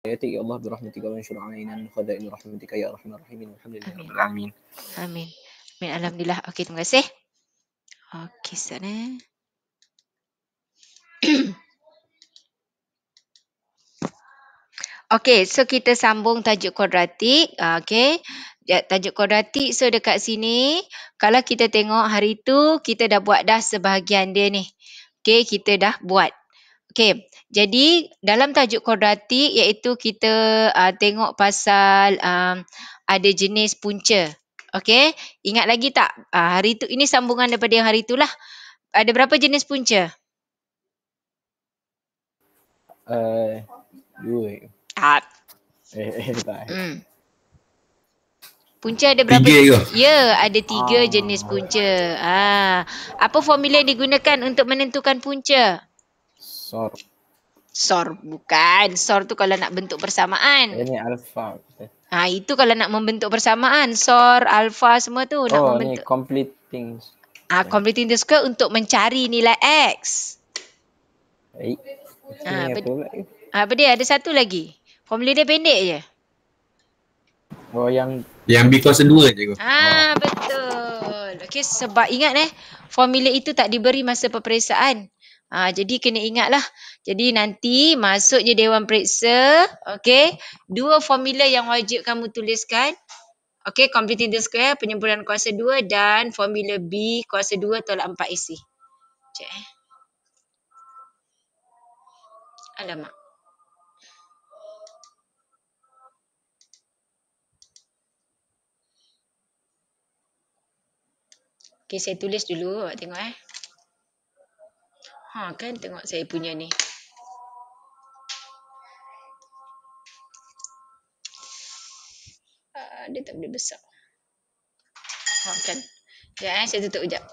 يأتي يا الله برحمتك وانشر علينا من خزائن رحمتك يا أرحم الراحمين والحمد لله رب العالمين. Amin. Amin. Alhamdulillah. Okey, terima kasih. Okey, sana. Okey, so kita sambung tajuk kuadratik. Okey. Tajuk kuadratik, so dekat sini, kalau kita tengok hari tu, kita dah buat dah sebahagian dia ni. Okey, kita dah buat. Okey, jadi dalam tajuk kuadratik iaitu kita tengok pasal ada jenis punca. Okey, ingat lagi tak? Hari tu, ini sambungan daripada yang hari tu lah. Ada berapa jenis punca? Dua. Tak. Tak. Punca ada berapa? 3 ke? Ya, ada 3 jenis punca. Apa formula yang digunakan untuk menentukan punca? SOR. SOR bukan. SOR tu kalau nak bentuk persamaan. Ini alpha. Itu kalau nak membentuk persamaan. SOR, alpha semua tu nak membentuk. Ni completing. Completing the square untuk mencari nilai X. Baik. Apa dia? Ada satu lagi. Formula dia pendek je. Yang B kuasa 2 je. Betul. Okey, sebab ingat formula itu tak diberi masa peperiksaan. Jadi kena ingatlah. Jadi nanti masuk je Dewan Periksa. Okey. 2 formula yang wajib kamu tuliskan. Okey, completing the square, penyempurnaan kuasa 2 dan formula B kuasa 2 tolak 4 AC. Cek Alamak. Okey, saya tulis dulu. Awak tengok kan tengok saya punya ni. Dia tak boleh besar. Kan. Sekejap saya tutup sekejap.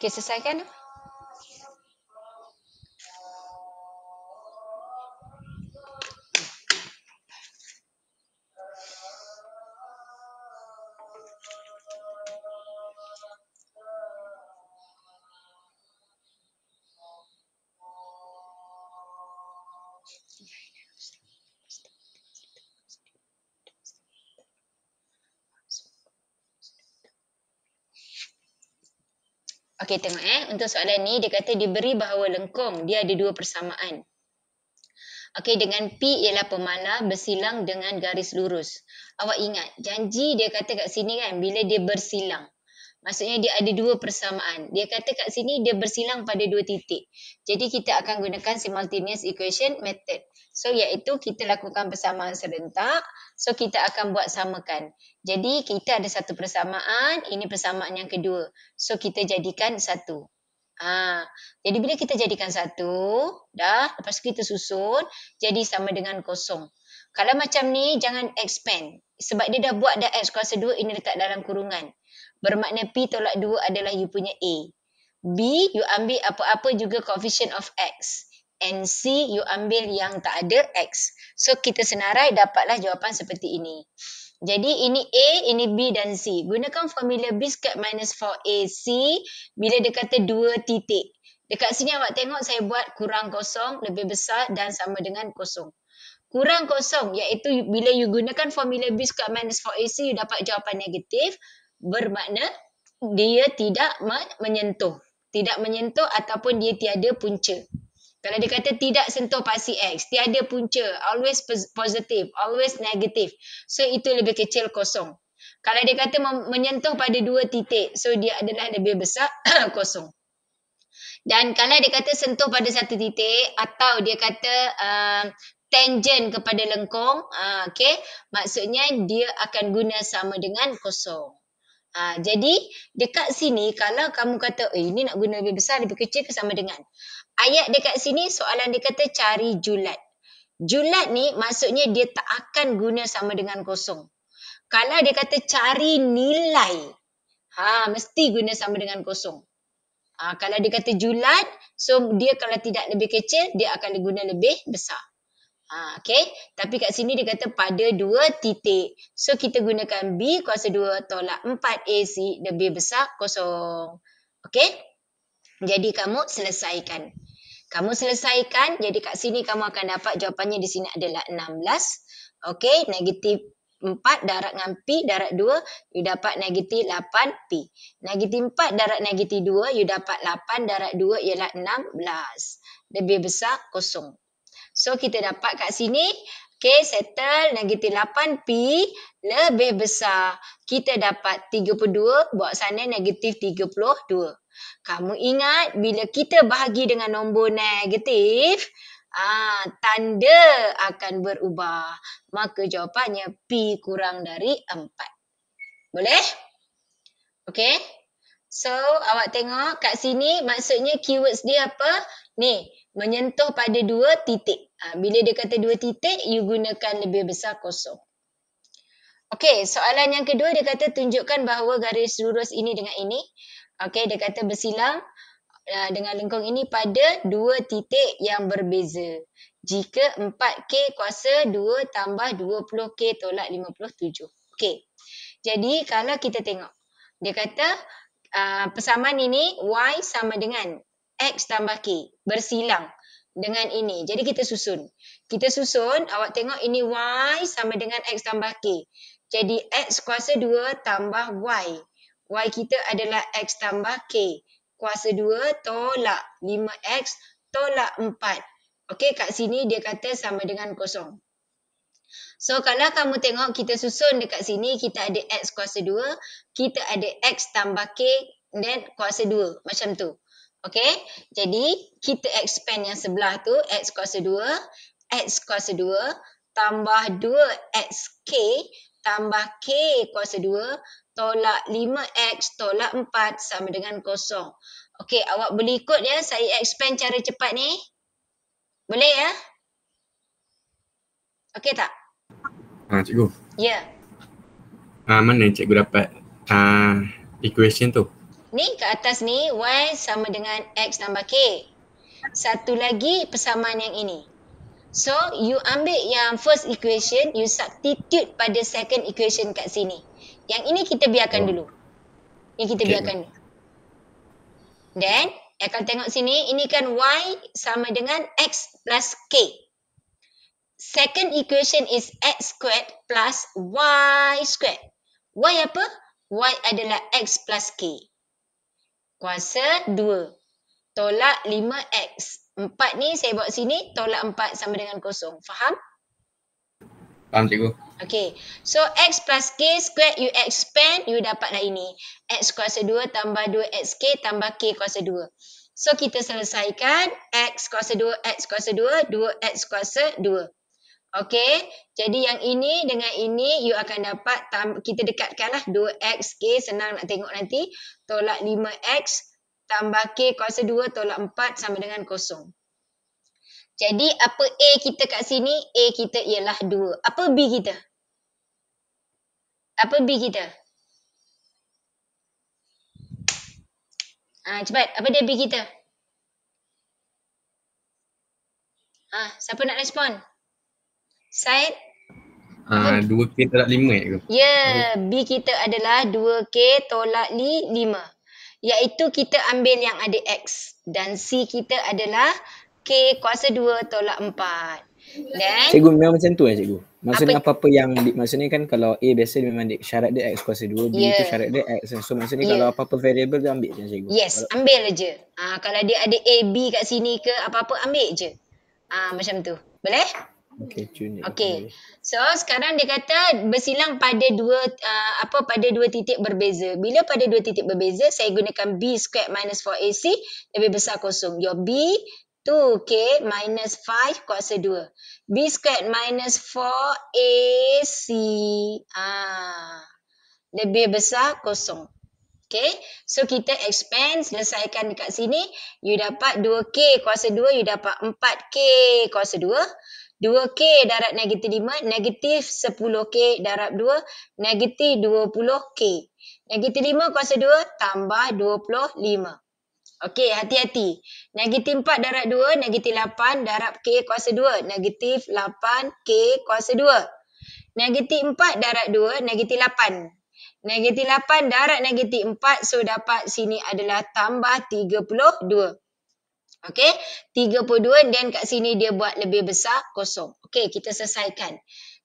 Okey, selesaikan. Okey, tengok untuk soalan ni dia kata diberi bahawa lengkung dia ada 2 persamaan. Okey, dengan P ialah pemalar bersilang dengan garis lurus. Awak ingat janji dia kata kat sini kan bila dia bersilang. Maksudnya dia ada dua persamaan. Dia kata kat sini dia bersilang pada dua titik. Jadi kita akan gunakan simultaneous equation method. So iaitu kita lakukan persamaan serentak. So kita akan buat samakan. Jadi kita ada satu persamaan. Ini persamaan yang kedua. So kita jadikan satu. Jadi bila kita jadikan satu, dah, lepas tu kita susun, jadi sama dengan kosong. Kalau macam ni, jangan expand. Sebab dia dah buat dah X kuasa 2, ini letak dalam kurungan. Bermakna P tolak 2 adalah you punya A. B, you ambil apa-apa juga coefficient of X. And C, you ambil yang tak ada X. So, kita senarai dapatlah jawapan seperti ini. Jadi, ini A, ini B dan C. Gunakan formula B squared minus 4AC bila dia kata 2 titik. Dekat sini awak tengok saya buat kurang kosong, lebih besar dan sama dengan kosong. Kurang kosong iaitu bila you gunakan formula B squared minus 4AC, you dapat jawapan negatif. Bermakna dia tidak menyentuh. Tidak menyentuh ataupun dia tiada punca. Kalau dia kata tidak sentuh pasti X, tiada punca, always positive, always negative. So itu lebih kecil kosong. Kalau dia kata menyentuh pada dua titik, so dia adalah lebih besar kosong. Dan kalau dia kata sentuh pada satu titik atau dia kata tangent kepada lengkung, okay, maksudnya dia akan guna sama dengan kosong. Jadi dekat sini kalau kamu kata ini nak guna lebih besar, lebih kecil ke sama dengan. Ayat dekat sini soalan dia kata cari julat. Julat ni maksudnya dia tak akan guna sama dengan kosong. Kalau dia kata cari nilai, mesti guna sama dengan kosong. Kalau dia kata julat, so dia kalau tidak lebih kecil, dia akan guna lebih besar. Okay. Tapi kat sini dia kata pada dua titik. So kita gunakan B kuasa 2 tolak 4AC lebih besar kosong. Okay. Jadi kamu selesaikan. Jadi kat sini kamu akan dapat jawapannya di sini adalah 16. Okay. Negatif 4 darat dengan P darat 2, you dapat negatif 8P. Negatif 4 darat negatif 2, you dapat 8 darat 2 ialah 16. Lebih besar kosong. So kita dapat kat sini, okay, settle negatif 8P lebih besar. Kita dapat 32, buat sana negatif 32. Kamu ingat bila kita bahagi dengan nombor negatif, tanda akan berubah. Maka jawapannya P kurang dari 4. Boleh? Okay. So awak tengok kat sini maksudnya keywords dia apa? Ni, menyentuh pada dua titik. Bila dia kata dua titik, you gunakan lebih besar kosong. Okey, soalan yang kedua dia kata tunjukkan bahawa garis lurus ini dengan ini. Okey, dia kata bersilang dengan lengkung ini pada dua titik yang berbeza. Jika 4K kuasa 2 tambah 20K tolak 57. Okey, jadi kalau kita tengok, dia kata persamaan ini Y sama dengan X tambah K bersilang dengan ini. Jadi kita susun. Awak tengok ini Y sama dengan X tambah K. Jadi X kuasa 2 tambah Y. Y kita adalah X tambah K. Kuasa 2 tolak 5X tolak 4. Okey, kat sini dia kata sama dengan kosong. So kalau kamu tengok kita susun dekat sini, kita ada X kuasa 2, kita ada X tambah K dan kuasa 2. Macam tu. Okay, jadi kita expand yang sebelah tu, X kuasa 2 tambah 2XK tambah K kuasa 2 tolak 5X tolak 4 sama dengan kosong. Okay, awak boleh ikut ya, saya expand cara cepat ni. Boleh ya? Okay tak? Cikgu. Ya. Mana cikgu dapat equation tu? Ni ke atas ni, Y sama dengan X tambah K. Satu lagi persamaan yang ini. So, you ambil yang first equation, you substitute pada second equation kat sini. Yang ini kita biarkan dulu. Ini kita biarkan dulu. Then, akan tengok sini, ini kan Y sama dengan X plus K. Second equation is X squared plus Y squared. Y apa? Y adalah X plus K. Kuasa 2. Tolak 5X. 4 ni saya buat sini, tolak 4 sama dengan kosong. Faham? Faham cikgu? Okay. So, X plus K squared you expand, you dapatlah ini. X kuasa 2 tambah 2XK tambah K kuasa 2. So, kita selesaikan X kuasa 2, X kuasa 2, 2X kuasa 2. Okay. Jadi, yang ini dengan ini, you akan dapat, kita dekatkanlah 2XK, senang nak tengok nanti. Tolak 5X tambah K kuasa 2 tolak 4 sama dengan kosong. Jadi, apa A kita kat sini? A kita ialah 2. Apa B kita? Apa B kita? Cepat. Apa dia B kita? Siapa nak respon? Syed? 2K tolak 5 cikgu. Ya, B kita adalah 2K tolak 5. Iaitu kita ambil yang ada X. Dan C kita adalah K kuasa 2 tolak 4. Dan Cikgu memang macam tu cikgu. Maksudnya apa-apa yang maksudnya kan kalau A biasa memang syarat dia X kuasa 2, B tu syarat dia X. So maksudnya kalau apa-apa variable tu ambil je cikgu. Yes, ambil je. Kalau dia ada A, B kat sini ke apa-apa ambil je. Macam tu. Boleh? Okay. So sekarang dia kata bersilang pada pada dua titik berbeza. Bila pada dua titik berbeza, saya gunakan B squared minus 4AC lebih besar kosong. Your B 2K minus 5 kuasa 2. B squared minus 4AC lebih besar kosong. Okay. So kita expand, selesaikan dekat sini. You dapat 2K kuasa 2, you dapat 4K kuasa 2. 2K darab negatif 5, negatif 10K darab 2, negatif 20K. Negatif 5 kuasa 2 tambah 25. Okey, hati-hati. Negatif 4 darab 2, negatif 8 darab K kuasa 2, negatif 8K kuasa 2. Negatif 4 darab 2, negatif 8. Negatif 8 darab negatif 4, so dapat sini adalah tambah 32. Okey, 32 dan kat sini dia buat lebih besar kosong. Okey, kita selesaikan.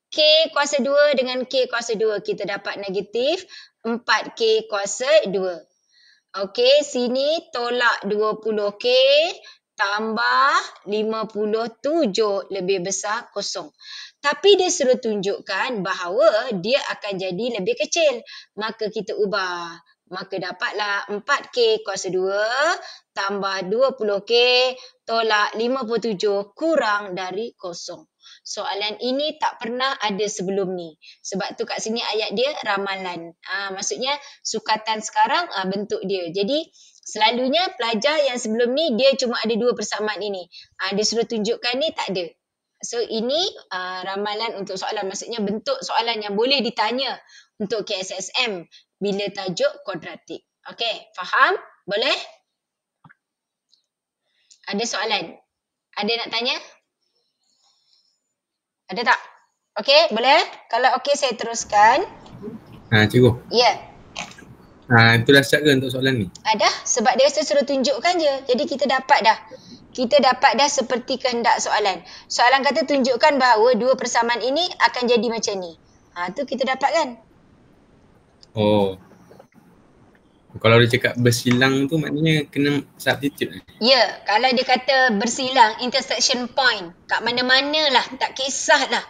K kuasa 2 dengan K kuasa 2, kita dapat negatif 4K kuasa 2. Okey, sini tolak 20K tambah 57 lebih besar kosong. Tapi dia suruh tunjukkan bahawa dia akan jadi lebih kecil. Maka kita ubah. Maka dapatlah 4K kuasa 2 tambah 20K tolak 57 kurang dari kosong. Soalan ini tak pernah ada sebelum ni. Sebab tu kat sini ayat dia ramalan. Maksudnya sukatan sekarang bentuk dia. Jadi selalunya pelajar yang sebelum ni dia cuma ada dua persamaan ini. Dia suruh tunjukkan ni tak ada. So ini ramalan untuk soalan. Maksudnya bentuk soalan yang boleh ditanya untuk KSSM bila tajuk kuadratik. Okey, faham? Boleh? Ada soalan? Ada nak tanya? Ada tak? Okey, boleh? Kalau okey saya teruskan. Cikgu. Ya. Itulah start ke untuk soalan ni? Dah, sebab dia suruh tunjukkan je. Jadi kita dapat dah. Kita dapat dah seperti kehendak soalan. Soalan kata tunjukkan bahawa dua persamaan ini akan jadi macam ni. Tu kita dapat kan? Oh. Kalau dia cakap bersilang tu maknanya kena substitute. Ya, kalau dia kata bersilang, intersection point. Kat mana-mana lah, tak kisahlah.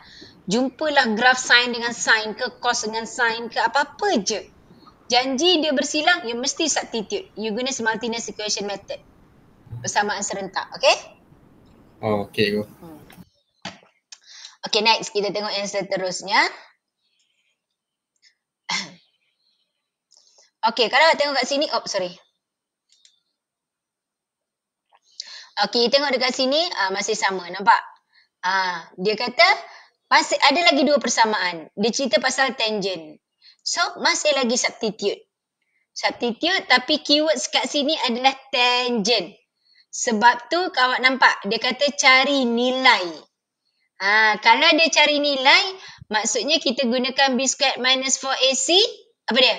Jumpalah graf sin dengan sin ke, cos dengan sin ke, apa-apa je. Janji dia bersilang, you mesti substitute. You guna simultaneous equation method. Persamaan serentak, okay? Oh, okay. Okay, next. Kita tengok yang seterusnya. Okay, kalau tengok kat sini, sorry. Okay, tengok dekat sini, masih sama, nampak? Dia kata, masih ada lagi dua persamaan. Dia cerita pasal tangent. So, masih lagi substitute. Substitute, tapi keywords kat sini adalah tangent. Sebab tu, kawan nampak, dia kata cari nilai. Kalau dia cari nilai, maksudnya kita gunakan B squared minus 4AC, apa dia?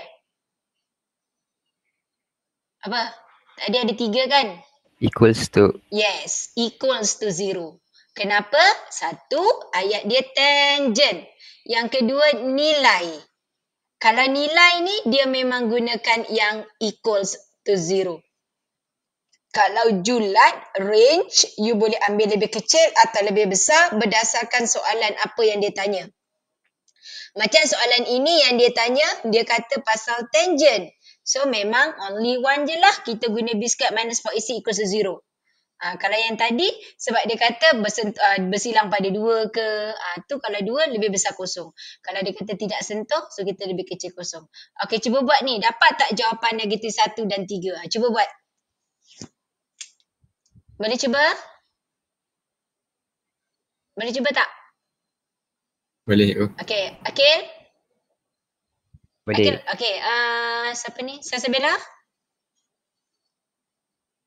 Apa? Tadi ada 3 kan? Equals to. Yes, equals to 0. Kenapa? Satu, ayat dia tangent. Yang kedua, nilai. Kalau nilai ni, dia memang gunakan yang equals to 0. Kalau julat, range, you boleh ambil lebih kecil atau lebih besar berdasarkan soalan apa yang dia tanya. Macam soalan ini yang dia tanya, dia kata pasal tangent. So memang only one je lah kita guna B squared minus 4AC equals to 0. Kalau yang tadi sebab dia kata bersilang pada 2 ke, tu kalau 2 lebih besar kosong. Kalau dia kata tidak sentuh, so kita lebih kecil kosong. Okey, cuba buat ni. Dapat tak jawapan negatif 1 dan 3? Cuba buat. Boleh cuba? Boleh cuba tak? Boleh cikgu. Okey, Akil? Boleh. Akil, okey. Siapa ni? Salsabila?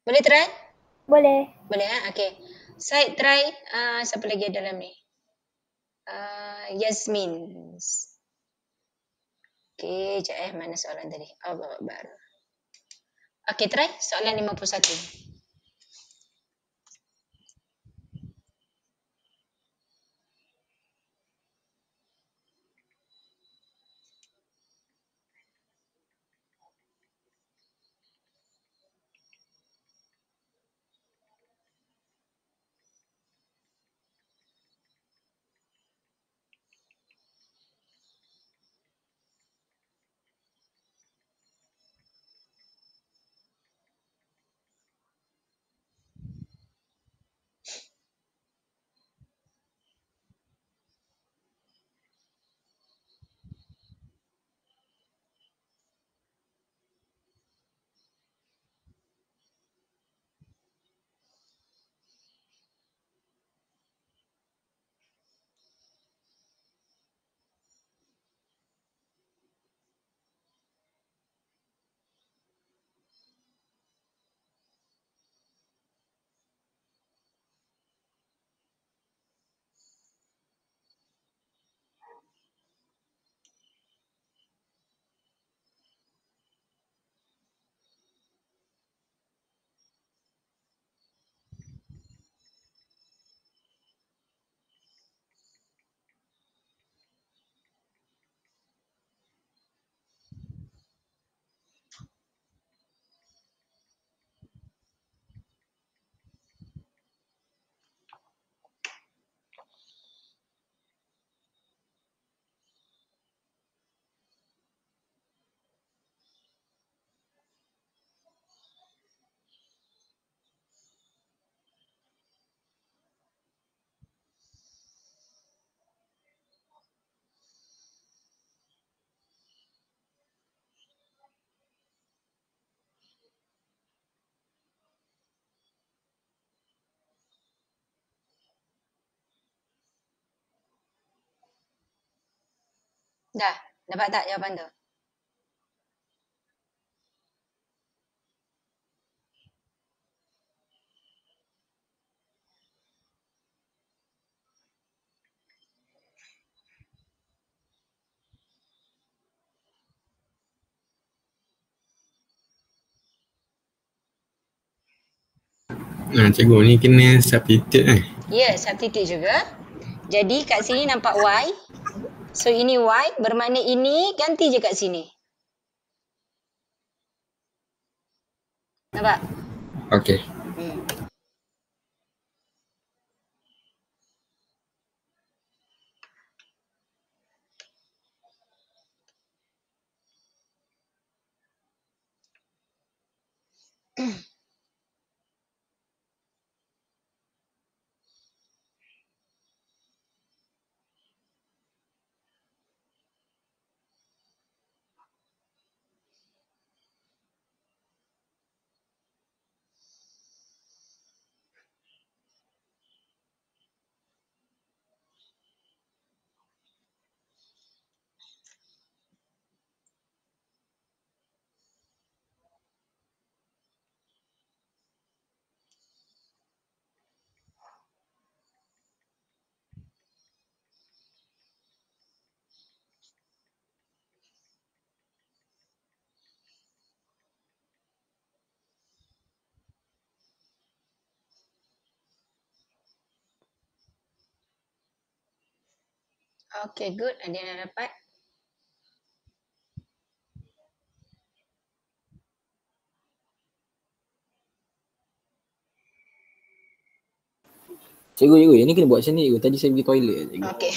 Boleh try? Boleh. Boleh okey. Saya try siapa lagi ada dalam ni? Yasmin. Okey, sekejap mana soalan tadi? Allah Akbar. Okey, try soalan 51. Dah, dapat tak jawapan tu? Cikgu ni kena substitute Ya, substitute juga. Jadi kat sini nampak Y. So ini Y, bermakna ini ganti je kat sini. Nampak? Okey. Okay, good. Ada yang dah dapat? Cikgu, ini kena buat macam ni cikgu. Tadi saya pergi toilet cikgu. Okay.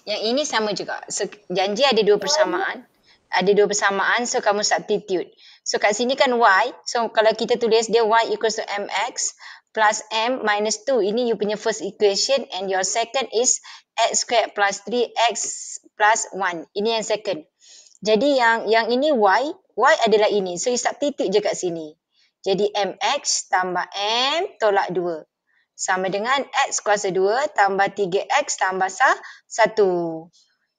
Yang ini sama juga. So, janji ada dua persamaan. Ada dua persamaan, so kamu substitute. So kat sini kan y. So kalau kita tulis dia y equals to mx plus m minus 2. Ini you punya first equation and your second is x squared plus 3x plus 1. Ini yang second. Jadi yang ini y adalah ini. So you substitute je kat sini. Jadi mx tambah m tolak 2. Sama dengan x kuasa 2 tambah 3x tambah 1.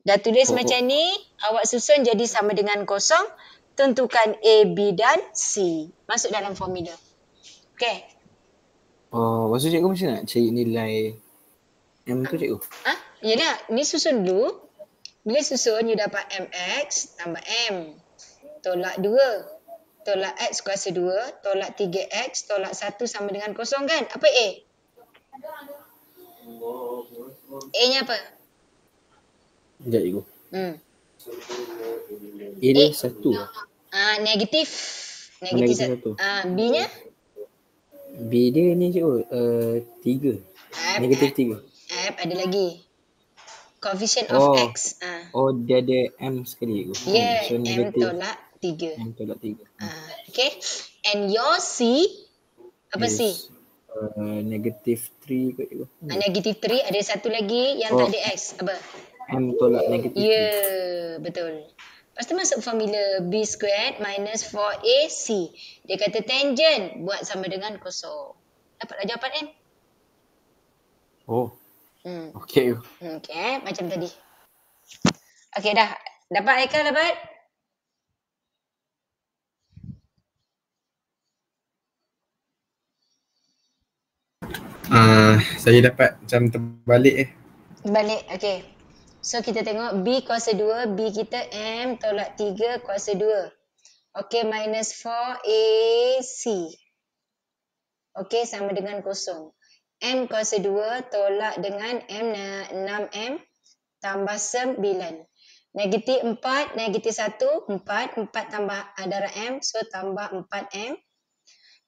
Dah tulis macam ni, awak susun jadi sama dengan kosong. Tentukan A, B dan C. Masuk dalam formula. Okay. Oh, maksud cikgu macam nak cari nilai M tu cikgu? Yelah, ni susun dulu. Bila susun, you dapat mx tambah m. Tolak 2. Tolak x kuasa 2. Tolak 3x. Tolak 1 sama dengan kosong kan? Apa A? A-nya apa? Sekejap cikgu. A A. dia 1. Negatif. Negatif 1. B-nya? B dia ni cikgu 3. Negatif 3. F ada lagi. Coefficient of x. Oh, dia ada M sekali cikgu. Yeah, So M tolak 3. M tolak 3. Okay. And your C, apa Yes. C? Negatif 3 kot cikgu. Negatif 3, ada satu lagi yang tak ada x. Apa? M tolak negatif 3. Yeah, betul. Lepas tu masuk formula B squared minus 4AC. Dia kata tangent buat sama dengan kosong. Dapatlah jawapan M. Oh. Okay. Okay, macam tadi. Okay dah. Dapat Haikal dapat? Saya dapat macam terbalik Balik, okay. So kita tengok B kuasa 2, B kita M tolak 3 kuasa 2. Okay, minus 4AC. Okay, sama dengan kosong. M kuasa 2 tolak dengan M 6M tambah 9. Negatif 4, negatif 1, 4. 4 tambah darab M, so tambah 4M.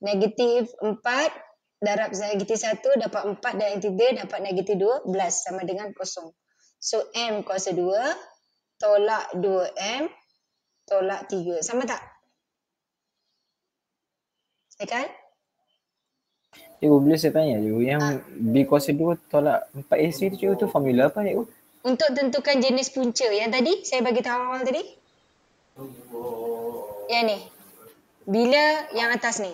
Negatif 4 darab negatif 1 dapat 4 dan 3 dapat negatif 12 sama dengan kosong. So M kuasa 2 tolak 2M tolak 3. Sama tak? Kan? Cikgu, boleh saya tanya cikgu, yang B kuasa 2 tolak 4AC tu cikgu, tu formula apa cikgu? Untuk tentukan jenis punca. Yang tadi saya bagi tahu awal tadi. Yang ni. Bila yang atas ni.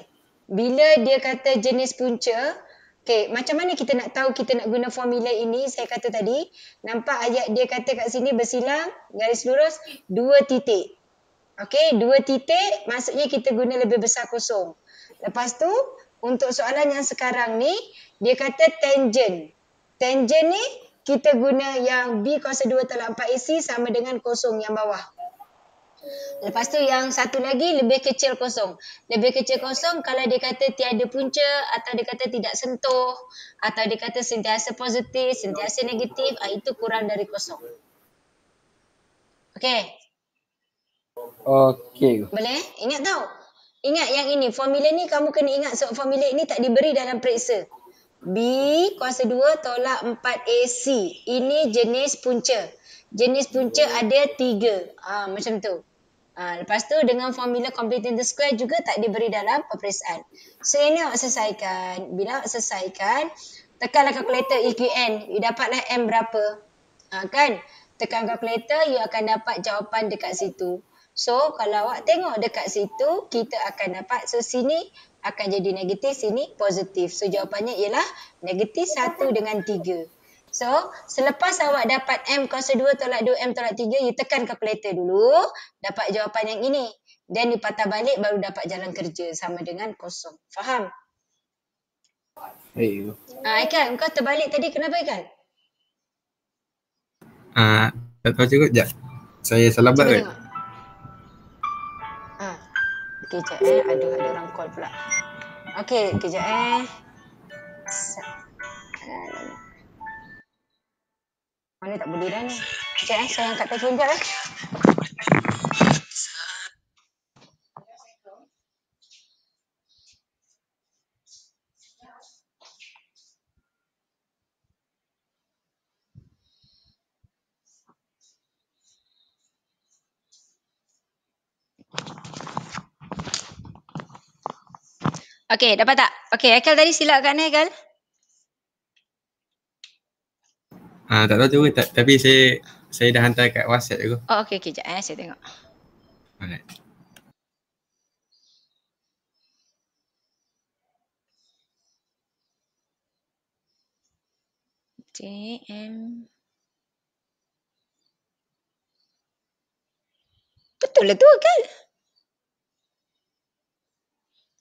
Bila dia kata jenis punca, okay, macam mana kita nak tahu kita nak guna formula ini? Saya kata tadi, nampak ayat dia kata kat sini bersilang, garis lurus, 2 titik. Okay, 2 titik maksudnya kita guna lebih besar kosong. Lepas tu, untuk soalan yang sekarang ni, dia kata tangent. Tangent ni, kita guna yang B kuasa 2 tolak 4AC sama dengan kosong yang bawah. Lepas tu yang satu lagi lebih kecil kosong. Lebih kecil kosong kalau dia kata tiada punca atau dia kata tidak sentuh atau dia kata sentiasa positif, sentiasa negatif, itu kurang dari kosong. Okay. Okay. Boleh? Ingat tau. Ingat yang ini. Formula ni kamu kena ingat sebab formula ini tak diberi dalam periksa. B kuasa 2 tolak 4AC. Ini jenis punca. Jenis punca ada 3. Macam tu. Lepas tu dengan formula complete the square juga tak diberi dalam peperiksaan. So ini awak selesaikan. Bila awak selesaikan, tekanlah kalkulator EQN. You dapatlah M berapa. Kan? Tekan kalkulator, you akan dapat jawapan dekat situ. So kalau awak tengok dekat situ, kita akan dapat. So sini akan jadi negatif, sini positif. So jawapannya ialah negatif 1 dengan 3. So, selepas awak dapat M kuasa 2 tolak 2M tolak 3, you tekan kalkulator dulu, dapat jawapan yang ini. Dan you patah balik baru dapat jalan kerja sama dengan kosong. Faham? Baik. Aikal, kau terbalik tadi kenapa Aikal? Tak tahu cikgu, sekejap. Saya salah buat ke? Kejap aduh ada orang call pula. Okey, kejap Mana tak boleh dah ni. Sekejap saya angkat telefon sekejap Okey, dapat tak? Okey, Haikal tadi silakan Haikal. Tak tahu cuba tapi saya dah hantar kat WhatsApp je. Oh, okey, kejap saya tengok. Alright. JM. Betul lah tu Haikal.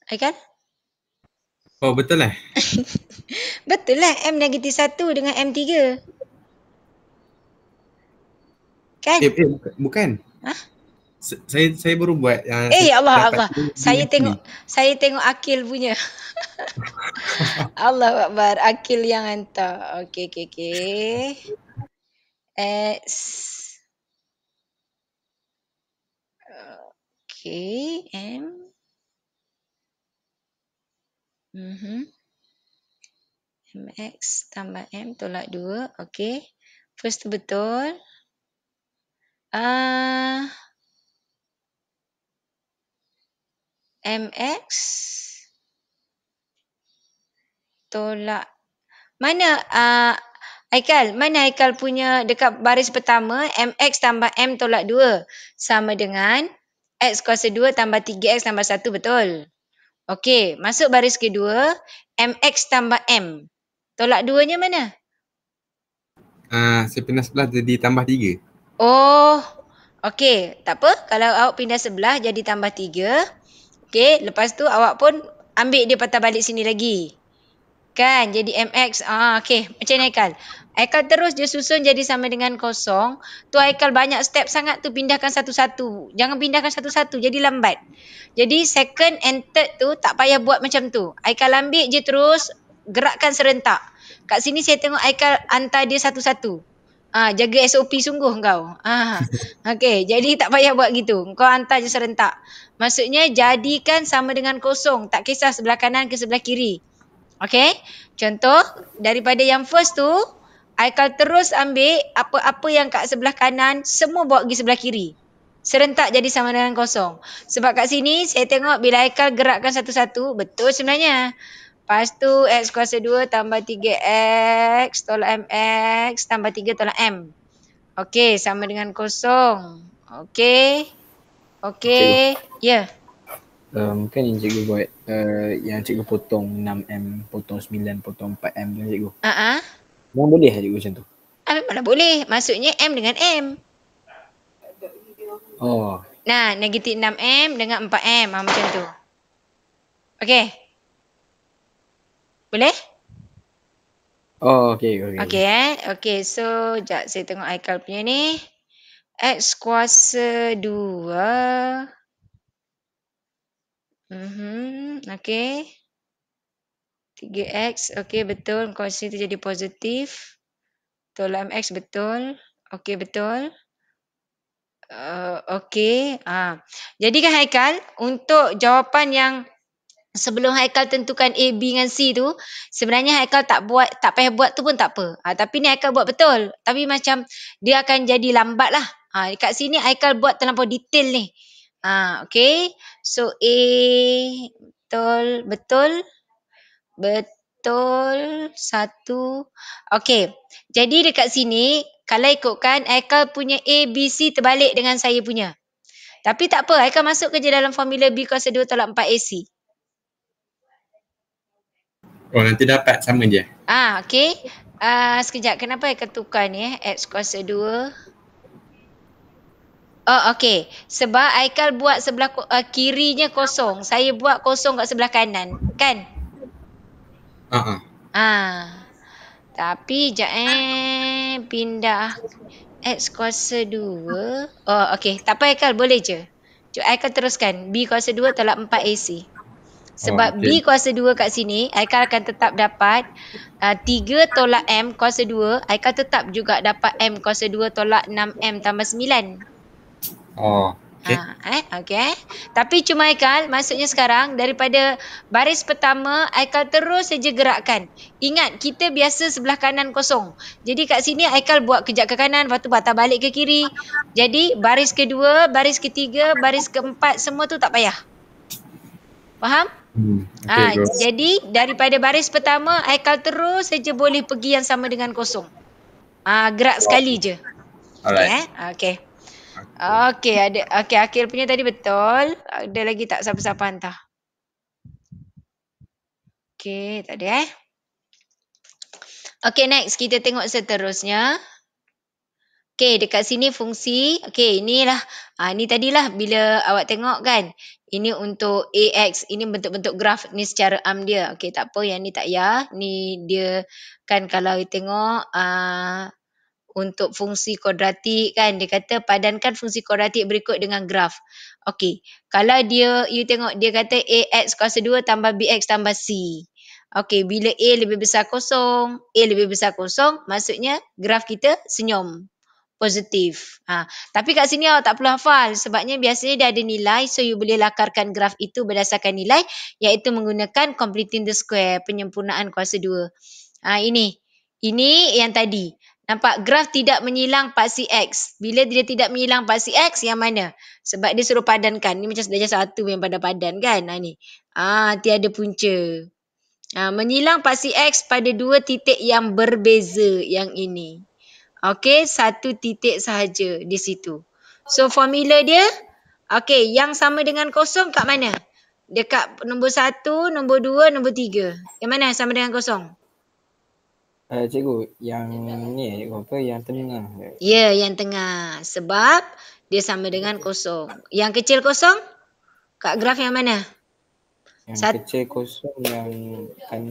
Haikal? Oh, betul lah. Betul lah M-1 dengan M3. Kan? Bukan. Hah? Saya baru buat yang Ya Allah, dapat Allah. Saya tengok Akil punya. Allah Akbar, Akil yang hantar. Okey. X. Okey, M. MX tambah M tolak 2. Okey. First tu betul. MX tolak mana Haikal, mana Haikal punya dekat baris pertama MX tambah M tolak 2 sama dengan X kuasa 2 tambah 3X tambah 1, betul? Okey, masuk baris kedua MX tambah M. Tolak 2-nya mana? Saya pindah sebelah jadi tambah 3. Oh, okey. Tak apa. Kalau awak pindah sebelah jadi tambah 3. Okey, lepas tu awak pun ambil dia patah balik sini lagi. Kan, jadi MX. Okey. Macam ni Haikal. Haikal terus dia susun jadi sama dengan kosong. Tu Haikal banyak step sangat tu, pindahkan satu-satu. Jangan pindahkan satu-satu, jadi lambat. Jadi second and third tu tak payah buat macam tu. Haikal ambil je terus, gerakkan serentak. Kat sini saya tengok Haikal hantar dia satu-satu. Jaga SOP sungguh kau. Okey, jadi tak payah buat gitu. Kau hantar je serentak. Maksudnya jadikan sama dengan kosong. Tak kisah sebelah kanan ke sebelah kiri. Okey, contoh daripada yang first tu, Haikal terus ambil apa-apa yang kat sebelah kanan, semua bawa pergi sebelah kiri. Serentak jadi sama dengan kosong. Sebab kat sini saya tengok bila Haikal gerakkan satu-satu, betul sebenarnya. Lepas tu X kuasa 2 tambah 3X tolak MX tambah 3 tolak M. Okey, sama dengan kosong. Okey. Ya. Kan yang cikgu buat yang cikgu potong 6M, potong 9, potong 4M tu cikgu. Memang boleh lah cikgu macam tu? Mana boleh. Maksudnya M dengan M. Oh. Nah, negatif 6M dengan 4M. Macam tu. Okey. Boleh? Oh, okey. Okey, so sekejap saya tengok Haikal punya ni. X kuasa 2. Okey. 3X. Okey, betul. Kuasa tu jadi positif. Tolak MX betul. Okey, betul. Okey. Jadi kan Haikal, untuk jawapan yang sebelum Haikal tentukan A, B dengan C tu, sebenarnya Haikal tak payah buat tu pun tak apa. Tapi ni Haikal buat betul. Tapi macam dia akan jadi lambat lah. Dekat sini Haikal buat terlampau detail ni. Okay. So A, betul. Satu. Okay. Jadi dekat sini, kalau ikutkan Haikal punya A, B, C terbalik dengan saya punya. Tapi tak apa, Haikal masuk kerja dalam formula B kuasa 2 tolak 4 AC. Oh, nanti dapat sama je. Okey. Sekejap, kenapa Haikal tukar ni X kuasa 2? Oh, okey. Sebab Haikal buat sebelah kirinya kosong. Saya buat kosong kat sebelah kanan. Kan? Tapi sekejap pindah X kuasa 2. Oh, okey. Tak apa Haikal, boleh je. Haikal teruskan. B kuasa 2 tolak 4 AC. Sebab B kuasa 2 kat sini, Haikal akan tetap dapat 3 tolak M kuasa 2. Haikal tetap juga dapat M kuasa 2 tolak 6M tambah 9. Okay. Tapi cuma Haikal, maksudnya sekarang daripada baris pertama, Haikal terus saja gerakkan. Ingat, kita biasa sebelah kanan kosong. Jadi kat sini Haikal buat kejap ke kanan, lepas tu patah balik ke kiri. Jadi baris kedua, baris ketiga, baris keempat, semua tu tak payah. Faham? Okay, go. Jadi daripada baris pertama, Haikal terus saja boleh pergi yang sama dengan kosong. Gerak sekali je. Alright. Okay. Okay, ada. Okay, akhir punya tadi betul. Ada lagi tak siapa-siapa hantar? Okay, tak ada Okay, next kita tengok seterusnya. Okay, dekat sini fungsi. Okay, inilah. Ni tadilah bila awak tengok kan. Ini untuk AX. Ini bentuk-bentuk graf ni secara dia. Okay, tak apa. Yang ni tak payah. Ni dia kan kalau you tengok untuk fungsi kuadratik kan. Dia kata padankan fungsi kuadratik berikut dengan graf. Okay, kalau you tengok dia kata AX kuasa 2 tambah BX tambah C. Okay, bila A lebih besar kosong, A lebih besar kosong, maksudnya graf kita senyum. Positif. Tapi kat sini awak tak perlu hafal sebabnya biasanya dia ada nilai, so you boleh lakarkan graf itu berdasarkan nilai iaitu menggunakan completing the square, penyempurnaan kuasa 2. Ini yang tadi. Nampak graf tidak menyilang paksi X. Bila dia tidak menyilang paksi X, yang mana? Sebab dia suruh padankan. Ni macam darjah 1 yang padan-padan kan? Ni. Tiada punca. Menyilang paksi X pada 2 titik yang berbeza yang ini. Okey, 1 titik sahaja di situ. So formula dia, okey, yang sama dengan kosong kat mana? Dekat nombor 1, nombor 2, nombor 3. Yang mana sama dengan kosong? Cikgu, yang ni cikgu apa? Yang tengah. Ya, yang tengah. Sebab dia sama dengan kosong. Yang kecil kosong? Kat graf yang mana? Yang kecil kosong yang kan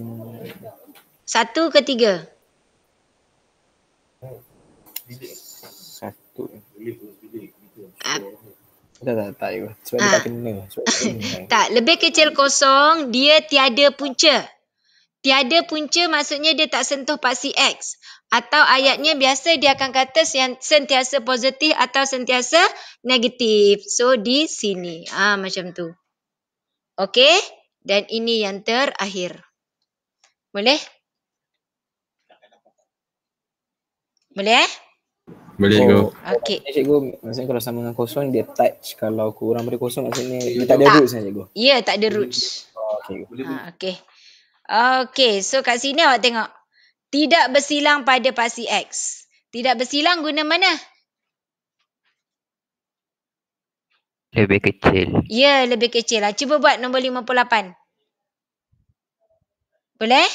1 ke 3? 1. Tak cikgu. Sebab dia tak kena. Tak, lebih kecil kosong, dia tiada punca. Tiada punca maksudnya dia tak sentuh paksi X. Atau ayatnya biasa dia akan kata sentiasa positif atau sentiasa negatif. So di sini. Macam tu. Okey? Dan ini yang terakhir. Boleh? Boleh Boleh go. Okey. Cikgu, maksudnya kalau sama dengan kosong dia touch. Kalau kurang dari kosong maksudnya dia tak ada roots kan cikgu? Ya, tak ada roots. Okey. Okey, so kat sini awak tengok. Tidak bersilang pada paksi X. Tidak bersilang guna mana? Lebih kecil. Ya, lebih kecil lah. Cuba buat nombor 58. Boleh?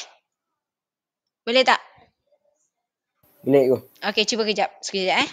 Boleh tak? Boleh cikgu. Okey, cuba kejap. Sekejap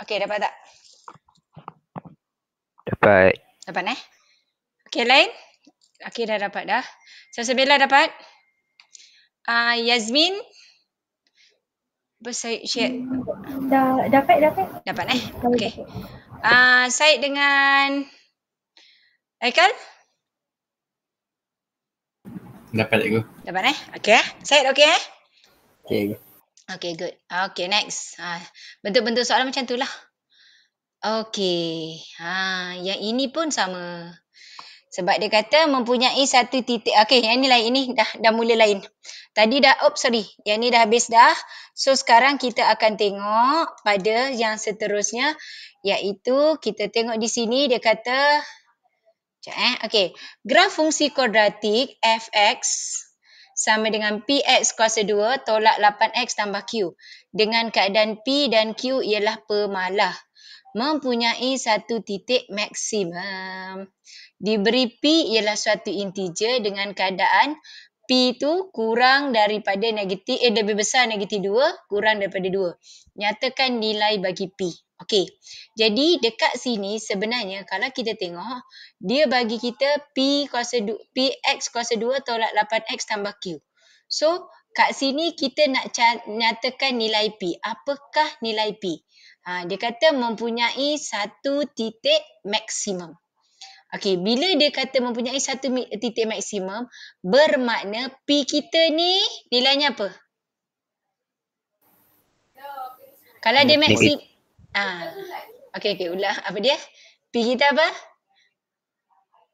Okey, dapat tak? Dapat. Dapat Okey, lain? Okey, dah dapat dah. Salsabila dapat? Yazmin? Syed? Dapat. Dapat Okey. Syed dengan Aikal? Dapat cikgu. Dapat Okey Syed okey Okay. Okay, good. Okay, next. Bentuk-bentuk soalan macam tu lah. Okay. Yang ini pun sama. Sebab dia kata mempunyai satu titik. Okay, yang ni lain. Ini dah mula lain. Tadi dah, yang ni dah habis dah. So, sekarang kita akan tengok pada yang seterusnya. Iaitu, kita tengok di sini dia kata, okay. Graf fungsi kuadratik fx sama dengan Px kuasa 2 tolak 8x tambah Q. Dengan keadaan P dan Q ialah pemalah. Mempunyai satu titik maksimum. Diberi P ialah suatu integer dengan keadaan P tu kurang daripada negatif, lebih besar negatif 2, kurang daripada 2. Nyatakan nilai bagi P. Okey. Jadi dekat sini sebenarnya kalau kita tengok, dia bagi kita Px kuasa 2 tolak 8x tambah Q. So, kat sini kita nak nyatakan nilai P. Apakah nilai P? Dia kata mempunyai satu titik maksimum. Okey, bila dia kata mempunyai satu titik maksimum, bermakna P kita ni nilainya apa? Kalau dia maksimum. Okey, ulang. Apa dia? P kita apa?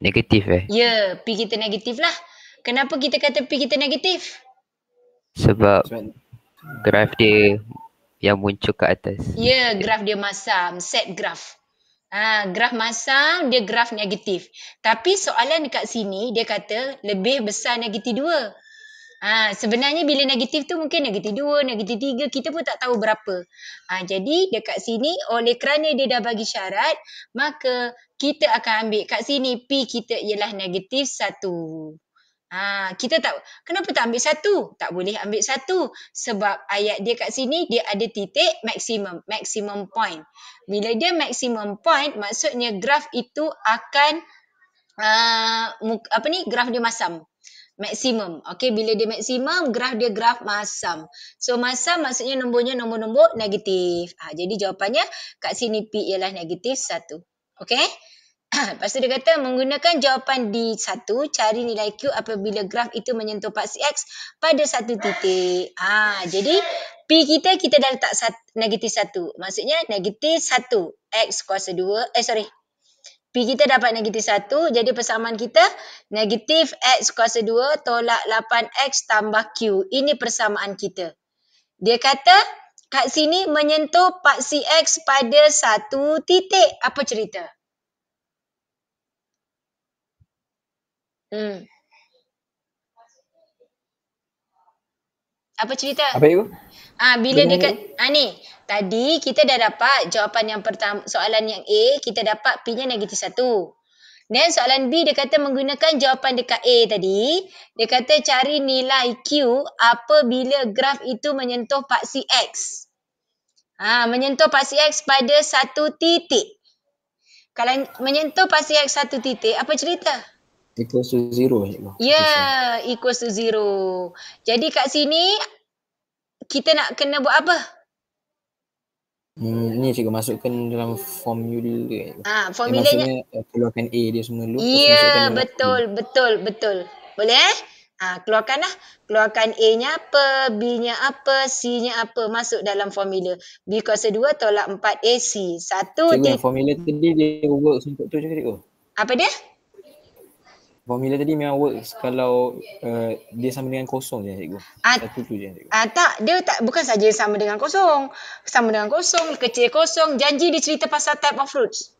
Negatif Ya, P kita negatif lah. Kenapa kita kata P kita negatif? Sebab graf dia yang muncul ke atas. Ya, graf dia masam. Set graf. Graf masam, dia graf negatif. Tapi soalan dekat sini, dia kata lebih besar negatif 2. Sebenarnya bila negatif tu mungkin negatif 2, negatif 3, kita pun tak tahu berapa. Jadi dekat sini, oleh kerana dia dah bagi syarat, maka kita akan ambil kat sini P kita ialah negatif 1. Kita tak, kenapa tak ambil 1? Tak boleh ambil 1 sebab ayat dia kat sini dia ada titik maximum point. Bila dia maximum point, maksudnya graf itu akan graf dia masam. Maksimum. Okey, bila dia maksimum, graf dia graf masam. So masam maksudnya nombor-nombor negatif. Jadi jawapannya kat sini P ialah negatif 1. Okey? Lepas tu dia kata menggunakan jawapan D1, cari nilai Q apabila graf itu menyentuh paksi X pada satu titik. Jadi P kita dah letak negatif 1. Maksudnya negatif 1. X kuasa 2. P kita dapat negatif 1. Jadi persamaan kita negatif X kuasa 2 tolak 8X tambah Q. Ini persamaan kita. Dia kata kat sini menyentuh paksi X pada satu titik. Apa cerita? Apa cerita? Apa itu? Bila dekat ni, tadi kita dah dapat jawapan yang pertama, soalan yang A, kita dapat P-nya negatif 1. Dan soalan B dia kata menggunakan jawapan dekat A tadi, dia kata cari nilai Q apabila graf itu menyentuh paksi X. Menyentuh paksi X pada satu titik. Kalau menyentuh paksi X satu titik, apa cerita? Equals to 0. Ya, equals to 0. Jadi kat sini, kita nak kena buat apa? Ni cikgu masukkan dalam formula. Formulanya. Maksudnya keluarkan A dia semua dulu. Ya, betul. Boleh keluarkanlah. Keluarkan A-nya apa, B-nya apa, C-nya apa. Masuk dalam formula. B kuasa 2 tolak 4AC. Cikgu, formula tadi dia works untuk tu juga cikgu. Apa dia? Formula tadi memang works kalau dia sama dengan kosong je cikgu. Satu tu je cikgu. Tak, dia tak, bukan saja sama dengan kosong. Sama dengan kosong, kecil kosong. Janji dia cerita pasal type of roots.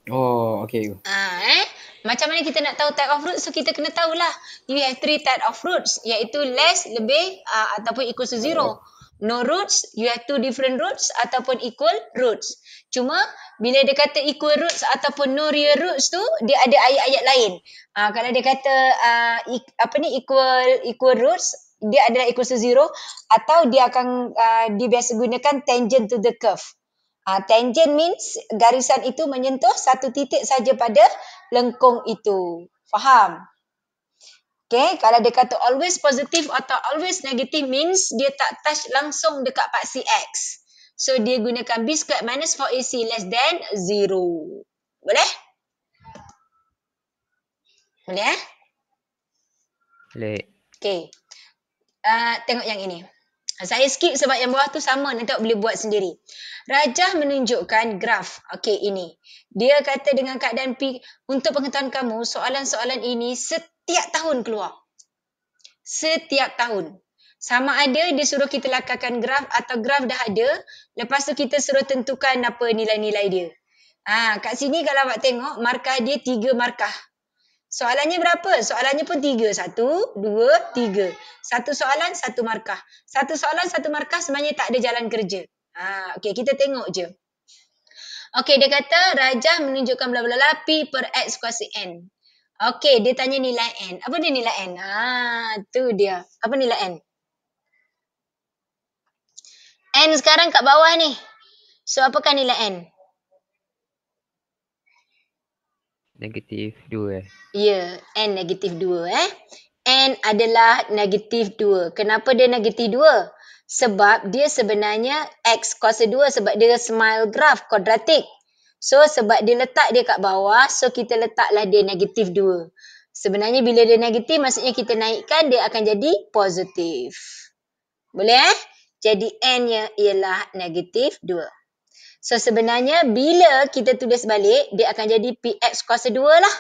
Oh, okay cikgu. Macam mana kita nak tahu type of roots? So kita kena tahulah. You have 3 type of roots, iaitu less, lebih ataupun equal to 0. No roots, you have 2 different roots ataupun equal roots. Cuma bila dia kata equal roots ataupun no real roots tu, dia ada ayat-ayat lain. Kalau dia kata equal roots, dia adalah equal to 0 atau dia akan dia biasa gunakan tangent to the curve. Tangent means garisan itu menyentuh satu titik saja pada lengkung itu. Faham? Okay, kalau dia kata always positive atau always negative means dia tak touch langsung dekat paksi X. So, dia gunakan B squared minus 4AC less than 0. Boleh? Boleh? Boleh. Okay. Tengok yang ini. Saya skip sebab yang bawah tu sama. Nanti awak boleh buat sendiri. Rajah menunjukkan graf. Okey, ini. Dia kata dengan keadaan P, untuk pengetahuan kamu, soalan-soalan ini setiap tahun keluar. Setiap tahun. Sama ada dia suruh kita lakarkan graf atau graf dah ada. Lepas tu kita suruh tentukan apa nilai-nilai dia. Kat sini kalau awak tengok, markah dia 3 markah. Soalannya berapa? Soalannya pun 3. 1, 2, 3. Satu soalan, satu markah. Satu soalan, satu markah sebenarnya tak ada jalan kerja. Okey, kita tengok je. Okey, dia kata rajah menunjukkan bla bla bla P per X kuasa N. Okey, dia tanya nilai N. Apa dia nilai N? Tu dia. Apa nilai N? N sekarang kat bawah ni. So, apakah nilai N? Negatif 2 Ya, N negatif 2 N adalah negatif 2. Kenapa dia negatif 2? Sebab dia sebenarnya X kuasa 2 sebab dia smile graph kuadratik. So, sebab dia letak dia kat bawah, so kita letaklah dia negatif 2. Sebenarnya bila dia negatif, maksudnya kita naikkan, dia akan jadi positif. Boleh Jadi N-nya ialah negatif 2. So, sebenarnya bila kita tulis balik, dia akan jadi PX kuasa 2 lah.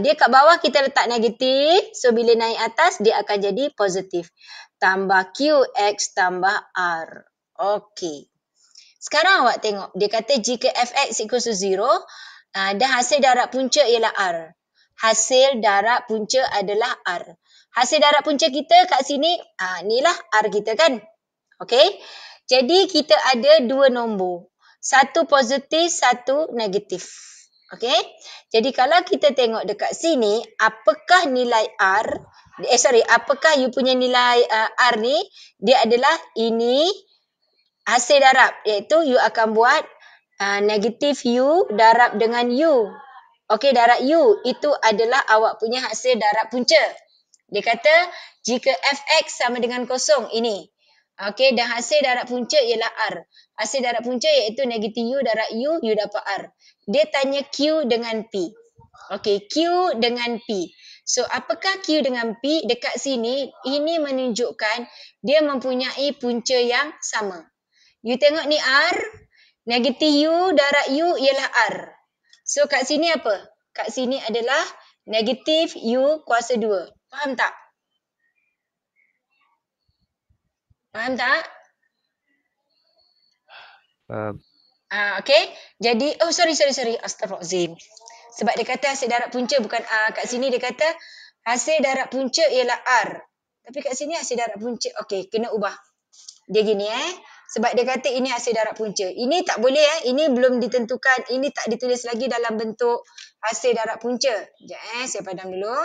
Dia kat bawah kita letak negatif. So, bila naik atas, dia akan jadi positif. Tambah QX tambah R. Okey. Sekarang awak tengok. Dia kata jika Fx equals to 0, dan hasil darab punca ialah R. Hasil darab punca adalah R. Hasil darab punca kita kat sini, inilah R kita kan. Okey. Jadi, kita ada 2 nombor. Satu positif, satu negatif. Okey. Jadi kalau kita tengok dekat sini, apakah nilai R? Apakah you punya nilai R ni? Dia adalah ini hasil darab. Iaitu you akan buat negatif U darab dengan U. Okey, darab U. Itu adalah awak punya hasil darab punca. Dia kata jika Fx sama dengan kosong. Ini. Okey, dan hasil darab punca ialah R. Hasil darab punca iaitu negatif U darab U, you dapat R. Dia tanya Q dengan P. Okey, Q dengan P. So, apakah Q dengan P? Dekat sini, ini menunjukkan dia mempunyai punca yang sama. You tengok ni R, negatif U darab U ialah R. So, kat sini apa? Kat sini adalah negatif U kuasa 2. Faham tak? Faham tak? Faham. Okey. Jadi, sorry. Astaghfirullahalazim. Sebab dia kata hasil darab punca bukan A. Kat sini dia kata hasil darab punca ialah R. Tapi kat sini hasil darab punca. Okey, kena ubah. Dia gini Sebab dia kata ini hasil darab punca. Ini tak boleh Ini belum ditentukan. Ini tak ditulis lagi dalam bentuk hasil darab punca. Sekejap saya padam dulu.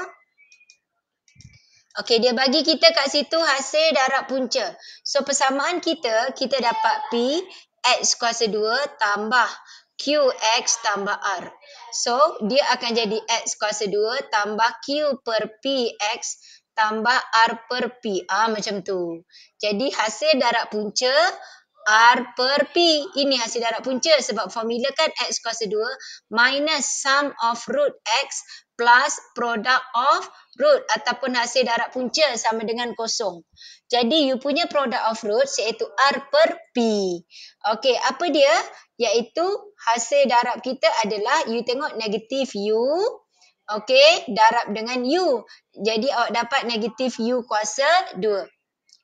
Okey, dia bagi kita kat situ hasil darab punca. So, persamaan kita dapat P X kuasa 2 tambah QX tambah R. So, dia akan jadi X kuasa 2 tambah Q per PX tambah R per P. Macam tu. Jadi, hasil darab punca R per P. Ini hasil darab punca sebab formula kan X kuasa 2 minus sum of root X plus product of root ataupun hasil darab punca sama dengan kosong. Jadi, you punya product of roots iaitu R per P. Okey, apa dia? Iaitu hasil darab kita adalah, you tengok negatif U. Okey, darab dengan U. Jadi, awak dapat negatif U kuasa 2.